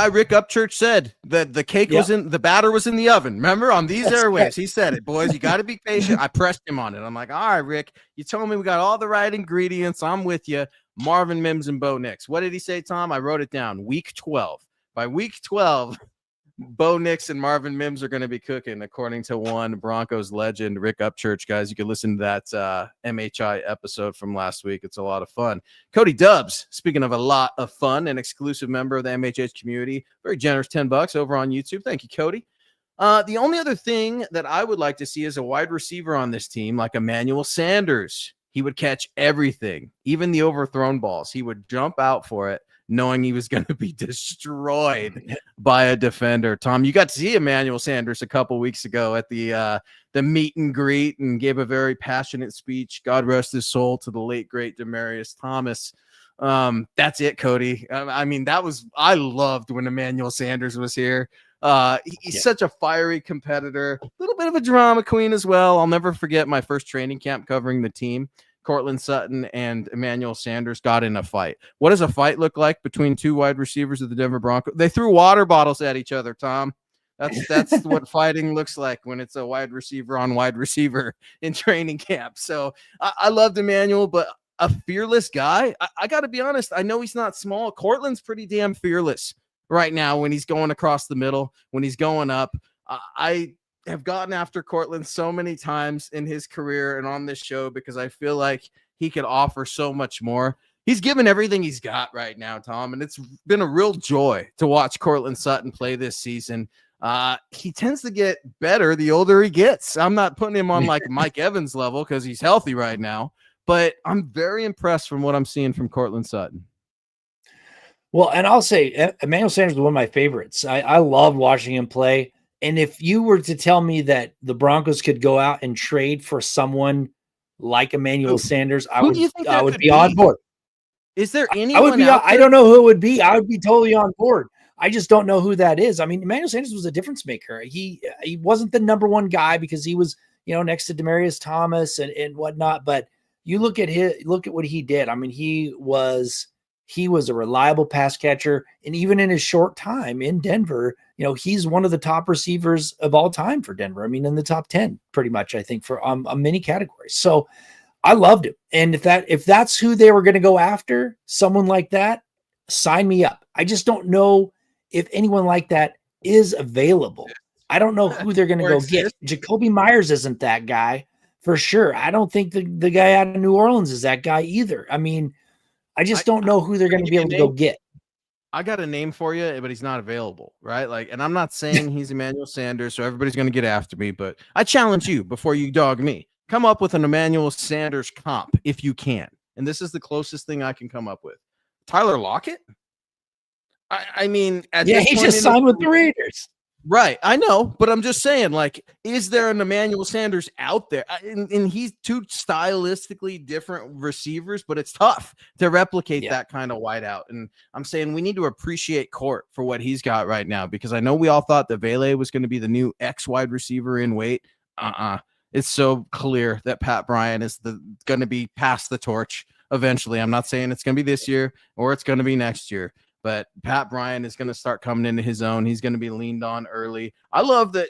Speaker 1: Rick Upchurch said that the cake was in the batter was in the oven. Remember, on these airwaves, right. He said it, boys. You got to be patient. I pressed him on it. I'm like, all right, Rick, you told me we got all the right ingredients. I'm with you. Marvin Mims and Bo Nix. What did he say, Tom? I wrote it down. Week 12. By week 12, Bo Nix and Marvin Mims are going to be cooking, according to one Broncos legend, Rick Upchurch. Guys, you can listen to that MHI episode from last week. It's a lot of fun. Cody Dubs, speaking of a lot of fun, an exclusive member of the MHH community, very generous, $10 over on YouTube. Thank you, Cody. The only other thing that I would like to see is a wide receiver on this team, like Emmanuel Sanders. He would catch everything, even the overthrown balls. He would jump out for it, knowing he was going to be destroyed by a defender. Tom, you got to see Emmanuel Sanders a couple weeks ago at the meet and greet and gave a very passionate speech. God rest his soul to the late, great Demaryius Thomas. That's it, Cody. I mean, I loved when Emmanuel Sanders was here. He's such a fiery competitor, a little bit of a drama queen as well. I'll never forget my first training camp covering the team. Cortland Sutton and Emmanuel Sanders got in a fight. What does a fight look like between 2 wide receivers of the Denver Broncos? They threw water bottles at each other, Tom. That's what fighting looks like when it's a wide receiver on wide receiver in training camp. So I loved Emmanuel, but a fearless guy. I got to be honest. I know he's not small. Cortland's pretty damn fearless right now when he's going across the middle, when he's going up. I have gotten after Cortland so many times in his career and on this show because I feel like he could offer so much more. He's given everything he's got right now, Tom, and it's been a real joy to watch Cortland Sutton play this season. He tends to get better the older he gets. I'm not putting him on like Mike Evans level because he's healthy right now, but I'm very impressed from what I'm seeing from Cortland Sutton.
Speaker 2: Well, and I'll say Emmanuel Sanders was one of my favorites. I loved watching him play. And if you were to tell me that the Broncos could go out and trade for someone like Emmanuel Sanders, I would be on board.
Speaker 1: Is there anyone
Speaker 2: I don't know who it would be. I would be totally on board. I just don't know who that is. I mean, Emmanuel Sanders was a difference maker. He wasn't the number one guy because he was, next to Demaryius Thomas and whatnot. But you look at what he did. I mean, he was a reliable pass catcher. And even in his short time in Denver, he's one of the top receivers of all time for Denver. I mean, in the top 10, pretty much, I think, for many categories. So I loved him. And if that's who they were going to go after, someone like that, sign me up. I just don't know if anyone like that is available. I don't know who they're going to go get. Jacoby Myers isn't that guy for sure. I don't think the guy out of New Orleans is that guy either. I mean, I just don't know who they're going to be able to go get.
Speaker 1: I got a name for you, but he's not available, right? Like, and I'm not saying he's Emmanuel Sanders, so everybody's going to get after me, but I challenge you before you dog me. Come up with an Emmanuel Sanders comp if you can. And this is the closest thing I can come up with. Tyler Lockett? I mean,
Speaker 2: he just signed with the Raiders.
Speaker 1: Right. I know, but I'm just saying, like, is there an Emmanuel Sanders out there? And he's two stylistically different receivers, but it's tough to replicate that kind of wideout. And I'm saying we need to appreciate Court for what he's got right now, because I know we all thought that Vele was going to be the new X wide receiver in weight. It's so clear that Pat Bryant is going to be past the torch eventually. I'm not saying it's going to be this year or it's going to be next year, but Pat Bryant is going to start coming into his own. He's going to be leaned on early. I love that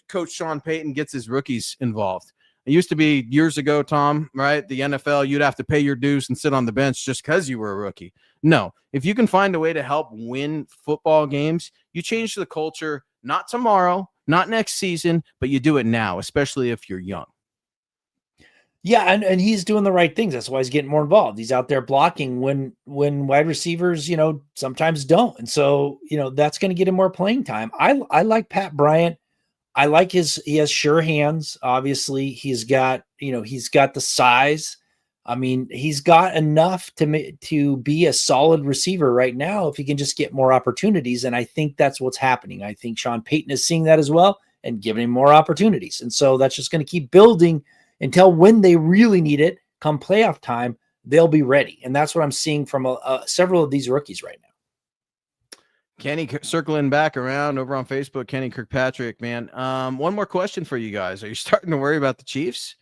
Speaker 1: Coach Sean Payton gets his rookies involved. It used to be years ago, Tom, right? The NFL, you'd have to pay your dues and sit on the bench just because you were a rookie. No, if you can find a way to help win football games, you change the culture, not tomorrow, not next season, but you do it now, especially if you're young.
Speaker 2: Yeah, and he's doing the right things. That's why he's getting more involved. He's out there blocking when wide receivers, sometimes don't. And so, that's going to get him more playing time. I like Pat Bryant. I like he has sure hands. Obviously, he's got the size. I mean, he's got enough to be a solid receiver right now if he can just get more opportunities. And I think that's what's happening. I think Sean Payton is seeing that as well and giving him more opportunities. And so that's just going to keep building until when they really need it, come playoff time, they'll be ready. And that's what I'm seeing from several of these rookies right now.
Speaker 1: Kenny circling back around over on Facebook, Kenny Kirkpatrick, man. One more question for you guys. Are you starting to worry about the Chiefs?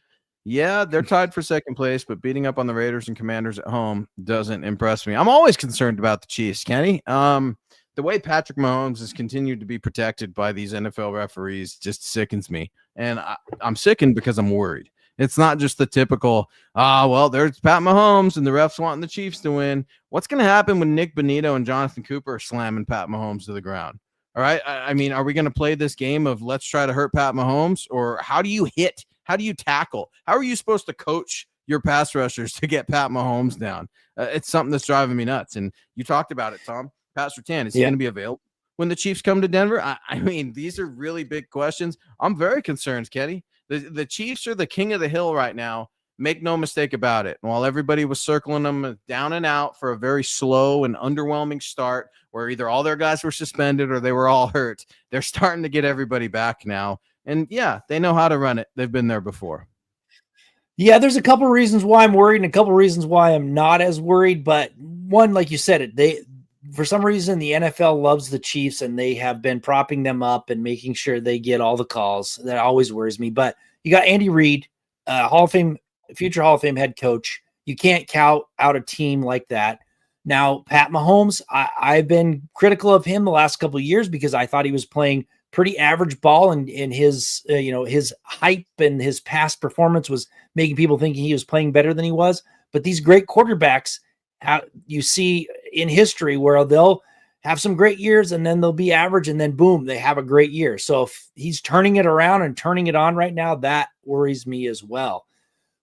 Speaker 1: Yeah, they're tied for second place, but beating up on the Raiders and Commanders at home doesn't impress me. I'm always concerned about the Chiefs, Kenny. The way Patrick Mahomes has continued to be protected by these NFL referees just sickens me. And I'm sickened because I'm worried. It's not just the typical, there's Pat Mahomes and the refs wanting the Chiefs to win. What's going to happen when Nick Bonito and Jonathan Cooper are slamming Pat Mahomes to the ground? All right. I mean, are we going to play this game of let's try to hurt Pat Mahomes, or how do you hit? How do you tackle? How are you supposed to coach your pass rushers to get Pat Mahomes down? It's something that's driving me nuts. And you talked about it, Tom. Pat Surtain, is he going to be available when the Chiefs come to Denver? I mean, these are really big questions. I'm very concerned, Kenny. The Chiefs are the king of the hill right now. Make no mistake about it. While everybody was circling them down and out for a very slow and underwhelming start, where either all their guys were suspended or they were all hurt, they're starting to get everybody back now. And yeah, they know how to run it. They've been there before.
Speaker 2: Yeah, there's a couple of reasons why I'm worried and a couple of reasons why I'm not as worried. But one, like you said, for some reason, the NFL loves the Chiefs and they have been propping them up and making sure they get all the calls. That always worries me. But you got Andy Reid, Hall of Fame, future Hall of Fame head coach. You can't count out a team like that. Now, Pat Mahomes, I've been critical of him the last couple of years because I thought he was playing pretty average ball, and his his hype and his past performance was making people thinking he was playing better than he was. But these great quarterbacks, you see in history where they'll have some great years and then they'll be average and then boom, they have a great year. So if he's turning it around and turning it on right now, that worries me as well.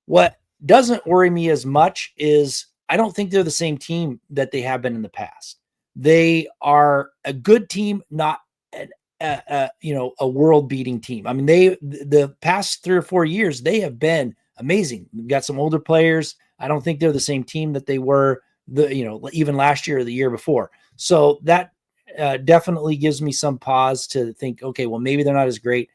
Speaker 2: What doesn't worry me as much is I don't think they're the same team that they have been in the past. They are a good team, not a world beating team. I mean, the past 3 or 4 years, they have been amazing. We've got some older players. I don't think they're the same team that they were even last year or the year before. So that definitely gives me some pause to think, okay, well, maybe they're not as great.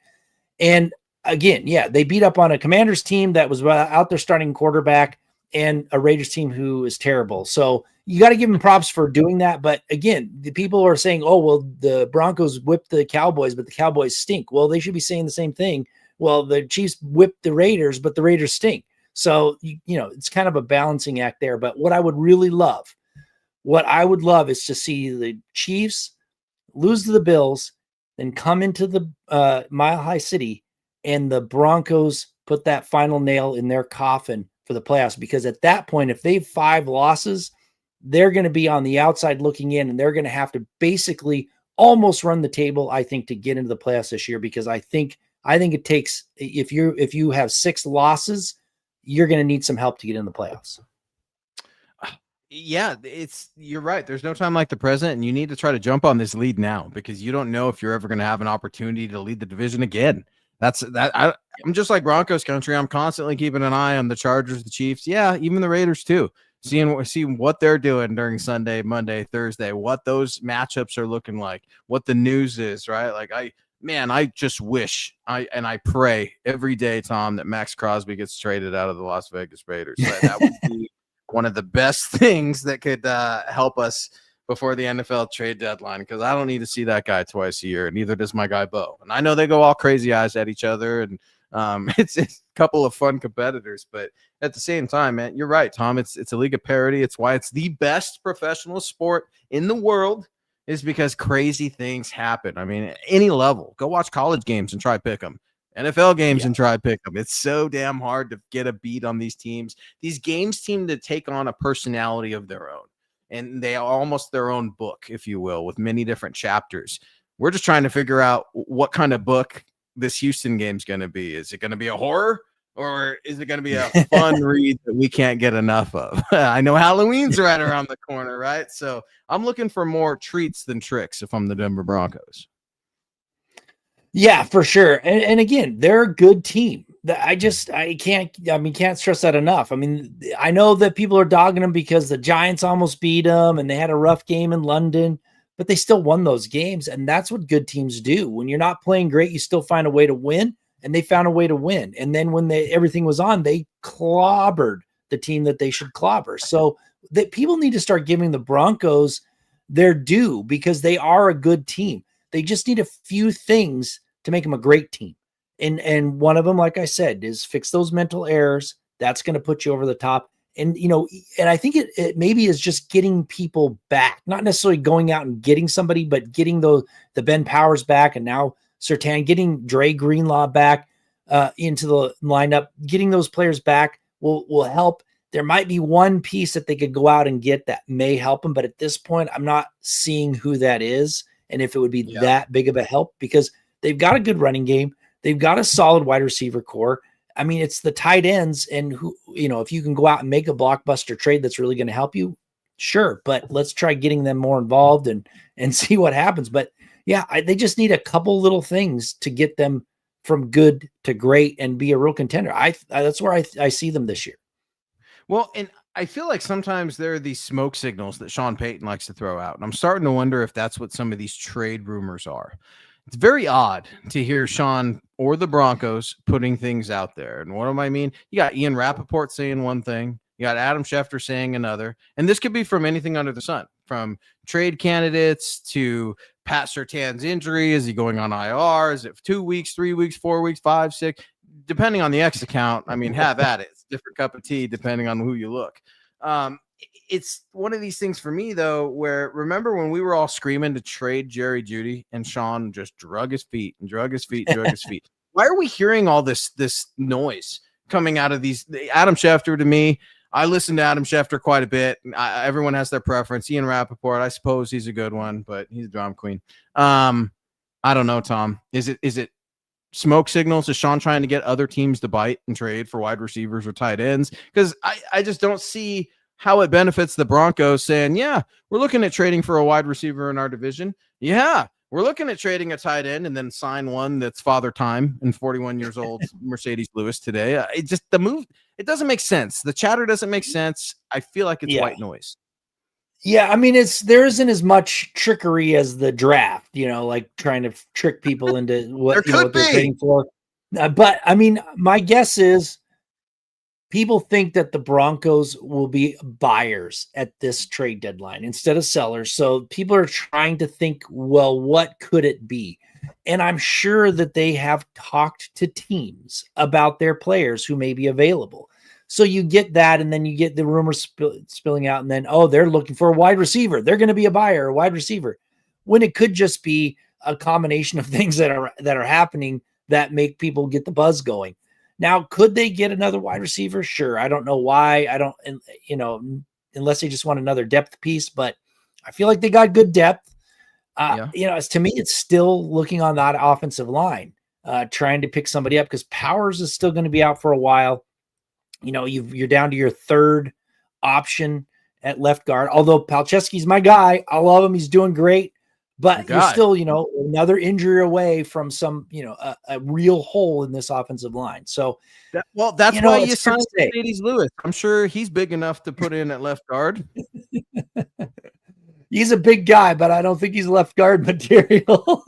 Speaker 2: And again, yeah, they beat up on a Commanders team that was out there starting quarterback and a Raiders team who is terrible. So you got to give them props for doing that. But again, the people are saying, oh, well, the Broncos whipped the Cowboys, but the Cowboys stink. Well, they should be saying the same thing. Well, the Chiefs whipped the Raiders, but the Raiders stink. So, it's kind of a balancing act there. But what I would love is to see the Chiefs lose to the Bills, then come into the Mile High City, and the Broncos put that final nail in their coffin for the playoffs. Because at that point, if they have 5 losses, they're going to be on the outside looking in, and they're going to have to basically almost run the table, I think, to get into the playoffs this year. Because I think it takes, if you have 6 losses, you're going to need some help to get in the playoffs.
Speaker 1: Yeah, you're right. There's no time like the present, and you need to try to jump on this lead now, because you don't know if you're ever going to have an opportunity to lead the division again. I'm just like Broncos country. I'm constantly keeping an eye on the Chargers, the Chiefs. Yeah, even the Raiders too. Seeing what they're doing during Sunday, Monday, Thursday, what those matchups are looking like, what the news is, right? Like I just wish I pray every day, Tom, that Max Crosby gets traded out of the Las Vegas Raiders. That would be one of the best things that could help us before the NFL trade deadline, because I don't need to see that guy twice a year, and neither does my guy Bo. And I know they go all crazy eyes at each other, and it's a couple of fun competitors, but at the same time, man, you're right, Tom. It's a league of parity. It's why it's the best professional sport in the world, is because crazy things happen. I mean, at any level, go watch college games and try pick them. NFL games and try pick them. It's so damn hard to get a beat on these teams. These games seem to take on a personality of their own, and they are almost their own book, if you will, with many different chapters. We're just trying to figure out what kind of book this Houston game is going to be. Is it going to be a horror, or is it going to be a fun read that we can't get enough of? I know Halloween's right around the corner, right? So I'm looking for more treats than tricks if I'm the Denver Broncos.
Speaker 2: Yeah, for sure. And again, they're a good team. Can't stress that enough. I mean, I know that people are dogging them because the Giants almost beat them and they had a rough game in London, but they still won those games. And that's what good teams do. When you're not playing great, you still find a way to win, and they found a way to win. And then when everything was on, they clobbered the team that they should clobber. So that people need to start giving the Broncos their due, because they are a good team. They just need a few things to make them a great team. And one of them, like I said, is fix those mental errors. That's going to put you over the top. And, and I think it maybe is just getting people back, not necessarily going out and getting somebody, but getting the Ben Powers back, and now Surtain, getting Dre Greenlaw back into the lineup. Getting those players back will help. There might be one piece that they could go out and get that may help them, but at this point, I'm not seeing who that is, and if it would be that big of a help, because they've got a good running game. They've got a solid wide receiver core. I mean, it's the tight ends, and if you can go out and make a blockbuster trade that's really going to help you, sure. But let's try getting them more involved and see what happens. But yeah, they just need a couple little things to get them from good to great and be a real contender. That's where I see them this year.
Speaker 1: Well, and I feel like sometimes there are these smoke signals that Sean Payton likes to throw out, and I'm starting to wonder if that's what some of these trade rumors are. It's very odd to hear Sean or the Broncos putting things out there. And what do I mean? You got Ian Rappaport saying one thing, you got Adam Schefter saying another, and this could be from anything under the sun, from trade candidates to Pat Surtain's injury. Is he going on IR? Is it 2 weeks, 3 weeks, 4 weeks, 5, 6? Depending on the X account, I mean, have at it. It's a different cup of tea depending on who you look. It's one of these things for me, though, where remember when we were all screaming to trade Jerry Jeudy, and Sean just drug his feet. Why are we hearing all this noise coming out of these? Adam Schefter, to me, I listen to Adam Schefter quite a bit. Everyone has their preference. Ian Rappaport, I suppose he's a good one, but he's a drama queen. I don't know, Tom. Is it smoke signals? Is Sean trying to get other teams to bite and trade for wide receivers or tight ends? Because I just don't see how it benefits the Broncos saying, yeah, we're looking at trading for a wide receiver in our division. Yeah, we're looking at trading a tight end and then sign one that's father time and 41 years old, Mercedes Lewis today. It just, the move, it doesn't make sense. The chatter doesn't make sense. I feel like it's white noise.
Speaker 2: Yeah, I mean, there isn't as much trickery as the draft, like trying to trick people into what they're trading for. But I mean, my guess is people think that the Broncos will be buyers at this trade deadline instead of sellers. So people are trying to think, well, what could it be? And I'm sure that they have talked to teams about their players who may be available. So you get that, and then you get the rumors spilling out, and then, they're looking for a wide receiver. They're going to be a buyer, a wide receiver, when it could just be a combination of things that are happening that make people get the buzz going. Now, could they get another wide receiver? Sure. I don't know why. I don't, unless they just want another depth piece, but I feel like they got good depth. To me, it's still looking on that offensive line, trying to pick somebody up because Powers is still going to be out for a while. You're down to your third option at left guard, although Palczewski's my guy. I love him. He's doing great. But you're still, another injury away from some, a real hole in this offensive line. So,
Speaker 1: that's why you signed Mercedes Lewis. I'm sure he's big enough to put in at left guard.
Speaker 2: He's a big guy, but I don't think he's left guard material.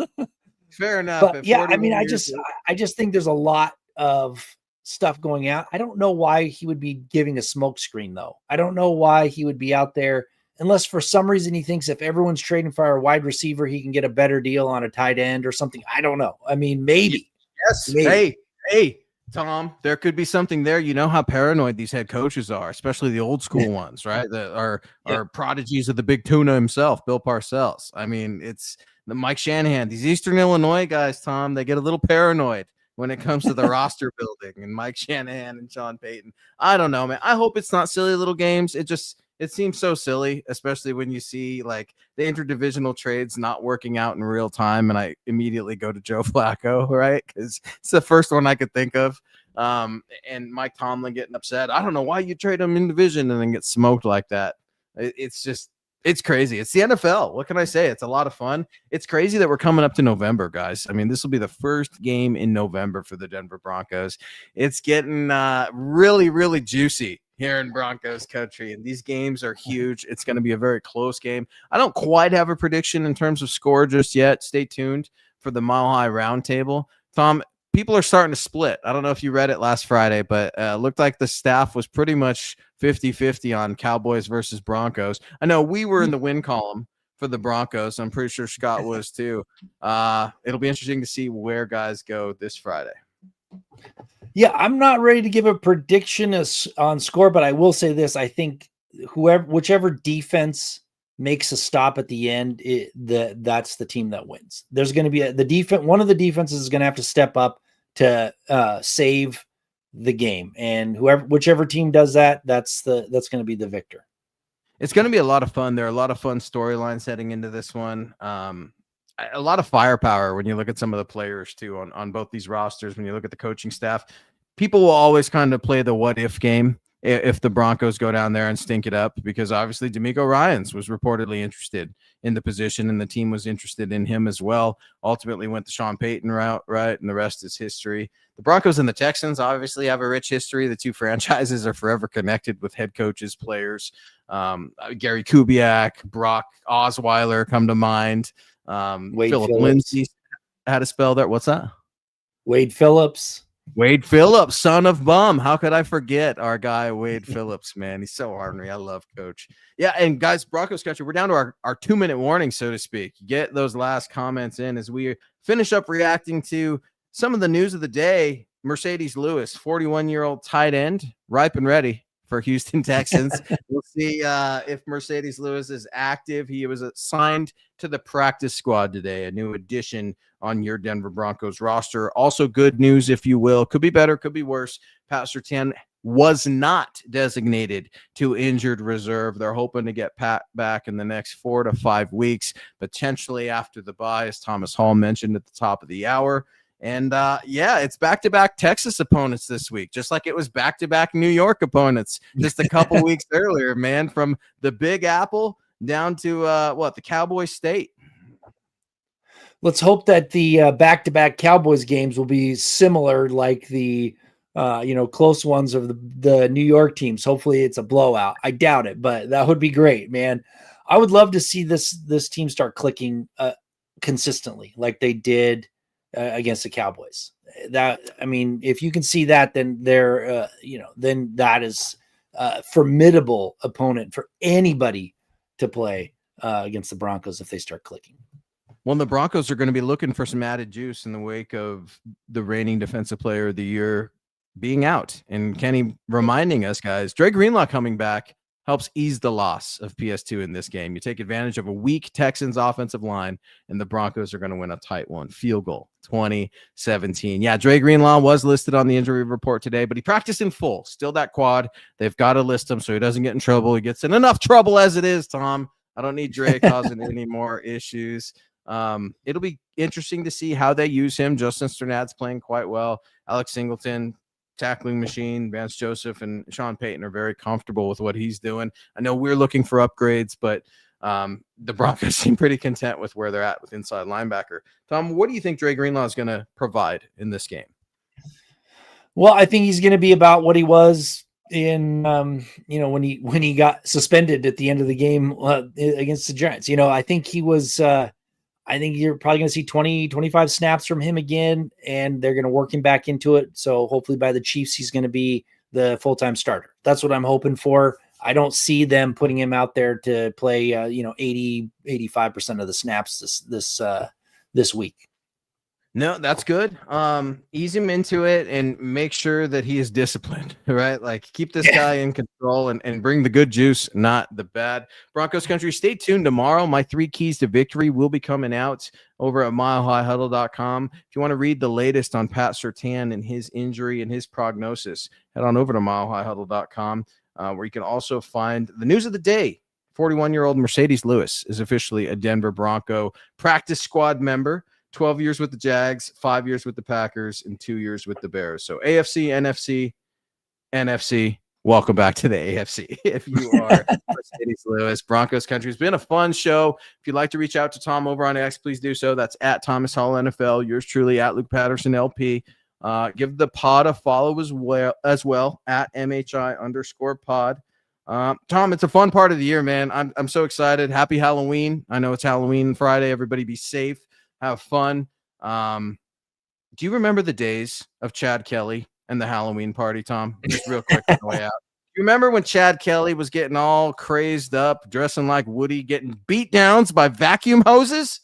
Speaker 1: Fair enough.
Speaker 2: But yeah, I mean, I just think there's a lot of stuff going out. I don't know why he would be giving a smoke screen, though. I don't know why he would be out there. Unless for some reason he thinks if everyone's trading for a wide receiver, he can get a better deal on a tight end or something. I don't know. I mean, maybe.
Speaker 1: Yes. Maybe. Hey, Tom, there could be something there. You know how paranoid these head coaches are, especially the old school ones, right? That are prodigies of the big tuna himself, Bill Parcells. I mean, it's the Mike Shanahan. These Eastern Illinois guys, Tom, they get a little paranoid when it comes to the roster building and Mike Shanahan and Sean Payton. I don't know, man. I hope it's not silly little games. It seems so silly, especially when you see like the interdivisional trades not working out in real time. And I immediately go to Joe Flacco, right? Because it's the first one I could think of. And Mike Tomlin getting upset. I don't know why you trade him in division and then get smoked like that. It's crazy. It's the NFL. What can I say? It's a lot of fun. It's crazy that we're coming up to November, guys. I mean, this will be the first game in November for the Denver Broncos. It's getting really, really juicy here in Broncos country, and these games are huge. It's going to be a very close game. I don't quite have a prediction in terms of score just yet. Stay tuned for the Mile High Roundtable. Tom, people are starting to split. I don't know if you read it last Friday, but looked like the staff was pretty much 50-50 on Cowboys versus Broncos. I know we were in the win column for the Broncos. I'm pretty sure Scott was too. It'll be interesting to see where guys go this Friday.
Speaker 2: Yeah, I'm not ready to give a prediction on score, but I will say this. I think whichever defense makes a stop at the end, that's the team that wins. There's going to be the defense. One of the defenses is going to have to step up to save the game, and whichever team does that, that's going to be the victor.
Speaker 1: It's going to be a lot of fun. There are a lot of fun storylines heading into this one. A lot of firepower when you look at some of the players too on both these rosters. When you look at the coaching staff, people will always kind of play the what if game if the Broncos go down there and stink it up, because obviously DeMeco Ryans was reportedly interested in the position and the team was interested in him as well. Ultimately went the Sean Payton route, right? And the rest is history. The Broncos and the Texans obviously have a rich history. The two franchises are forever connected with head coaches, players. Gary Kubiak, Brock Osweiler come to mind. Philip Lindsay had a spell there. What's that?
Speaker 2: Wade Phillips,
Speaker 1: son of bum. How could I forget our guy Wade Phillips, man? He's so ornery. I love Coach. Yeah, and guys, Broncos country, we're down to our 2-minute warning, so to speak. Get those last comments in as we finish up reacting to some of the news of the day. Mercedes Lewis, 41-year-old tight end, ripe and ready for Houston Texans. We'll see if Mercedes Lewis is active. He was assigned to the practice squad today, a new addition on your Denver Broncos roster. Also good news, if you will. Could be better, could be worse. Pat Surtain was not designated to injured reserve. They're hoping to get Pat back in the next 4 to 5 weeks, potentially after the bye, as Thomas Hall mentioned at the top of the hour. And yeah, it's back-to-back Texas opponents this week, just like it was back-to-back New York opponents just a couple weeks earlier, man, from the Big Apple down to the Cowboy State.
Speaker 2: Let's hope that the back-to-back Cowboys games will be similar, like the close ones of the New York teams. Hopefully it's a blowout. I doubt it, but that would be great, man. I would love to see this team start clicking consistently like they did against the Cowboys. If you can see that, then they're then that is a formidable opponent for anybody to play against the Broncos if they start clicking.
Speaker 1: Well, the Broncos are going to be looking for some added juice in the wake of the reigning defensive player of the year being out. And Kenny reminding us, guys, Dre Greenlaw coming back helps ease the loss of PS2 in this game. You take advantage of a weak Texans offensive line, and the Broncos are going to win a tight one. Field goal, 2017. Yeah, Dre Greenlaw was listed on the injury report today, but he practiced in full. Still that quad. They've got to list him so he doesn't get in trouble. He gets in enough trouble as it is, Tom. I don't need Dre causing any more issues. It'll be interesting to see how they use him. Justin Sternad's playing quite well. Alex Singleton, tackling machine. Vance Joseph and Sean Payton are very comfortable with what he's doing. I know we're looking for upgrades, but the Broncos seem pretty content with where they're at with inside linebacker. Tom, what do you think Dre Greenlaw is going to provide in this game?
Speaker 2: Well, I think he's going to be about what he was in when he got suspended at the end of the game against the Giants. I think he was I think you're probably going to see 20, 25 snaps from him again, and they're going to work him back into it. So hopefully by the Chiefs, he's going to be the full-time starter. That's what I'm hoping for. I don't see them putting him out there to play, 80, 85% of the snaps this week.
Speaker 1: No, that's good. Ease him into it and make sure that he is disciplined, right? Like keep this guy in control and bring the good juice, not the bad. Broncos country, stay tuned tomorrow. My 3 keys to victory will be coming out over at milehighhuddle.com. If you want to read the latest on Pat Surtain and his injury and his prognosis, head on over to milehighhuddle.com, where you can also find the news of the day. 41-year-old Mercedes Lewis is officially a Denver Bronco practice squad member. 12 years with the Jags, 5 years with the Packers, and 2 years with the Bears. So AFC, NFC, welcome back to the AFC. If you are Mercedes Lewis, Broncos country. It's been a fun show. If you'd like to reach out to Tom over on X, please do so. That's at Thomas Hall NFL. Yours truly at Luke Patterson LP. Give the pod a follow as well at MHI_pod. Tom, it's a fun part of the year, man. I'm so excited. Happy Halloween. I know it's Halloween Friday. Everybody be safe. Have fun. Do you remember the days of Chad Kelly and the Halloween party, Tom? Just real quick on the way out. You remember when Chad Kelly was getting all crazed up, dressing like Woody, getting beat downs by vacuum hoses?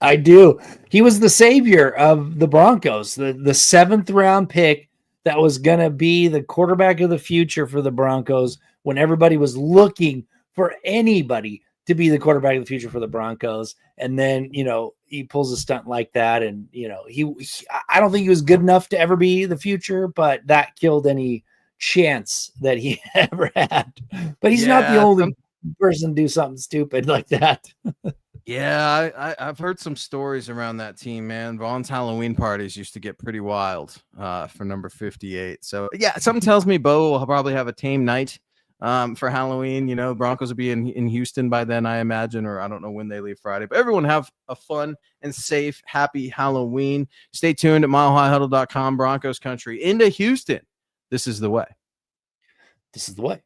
Speaker 2: I do. He was the savior of the Broncos, the 7th round pick that was going to be the quarterback of the future for the Broncos when everybody was looking for anybody to be the quarterback of the future for the Broncos. And then, he pulls a stunt like that. And, I don't think he was good enough to ever be the future, but that killed any chance that he ever had. But he's not the only person to do something stupid like that.
Speaker 1: Yeah, I've heard some stories around that team, man. Vaughn's Halloween parties used to get pretty wild for number 58. So, yeah, something tells me Bo will probably have a tame night for Halloween. Broncos will be in Houston by then, I imagine, or I don't know when they leave Friday. But everyone have a fun and safe, happy Halloween. Stay tuned at milehighhuddle.com. Broncos country into Houston. This is the way.
Speaker 2: This is the way.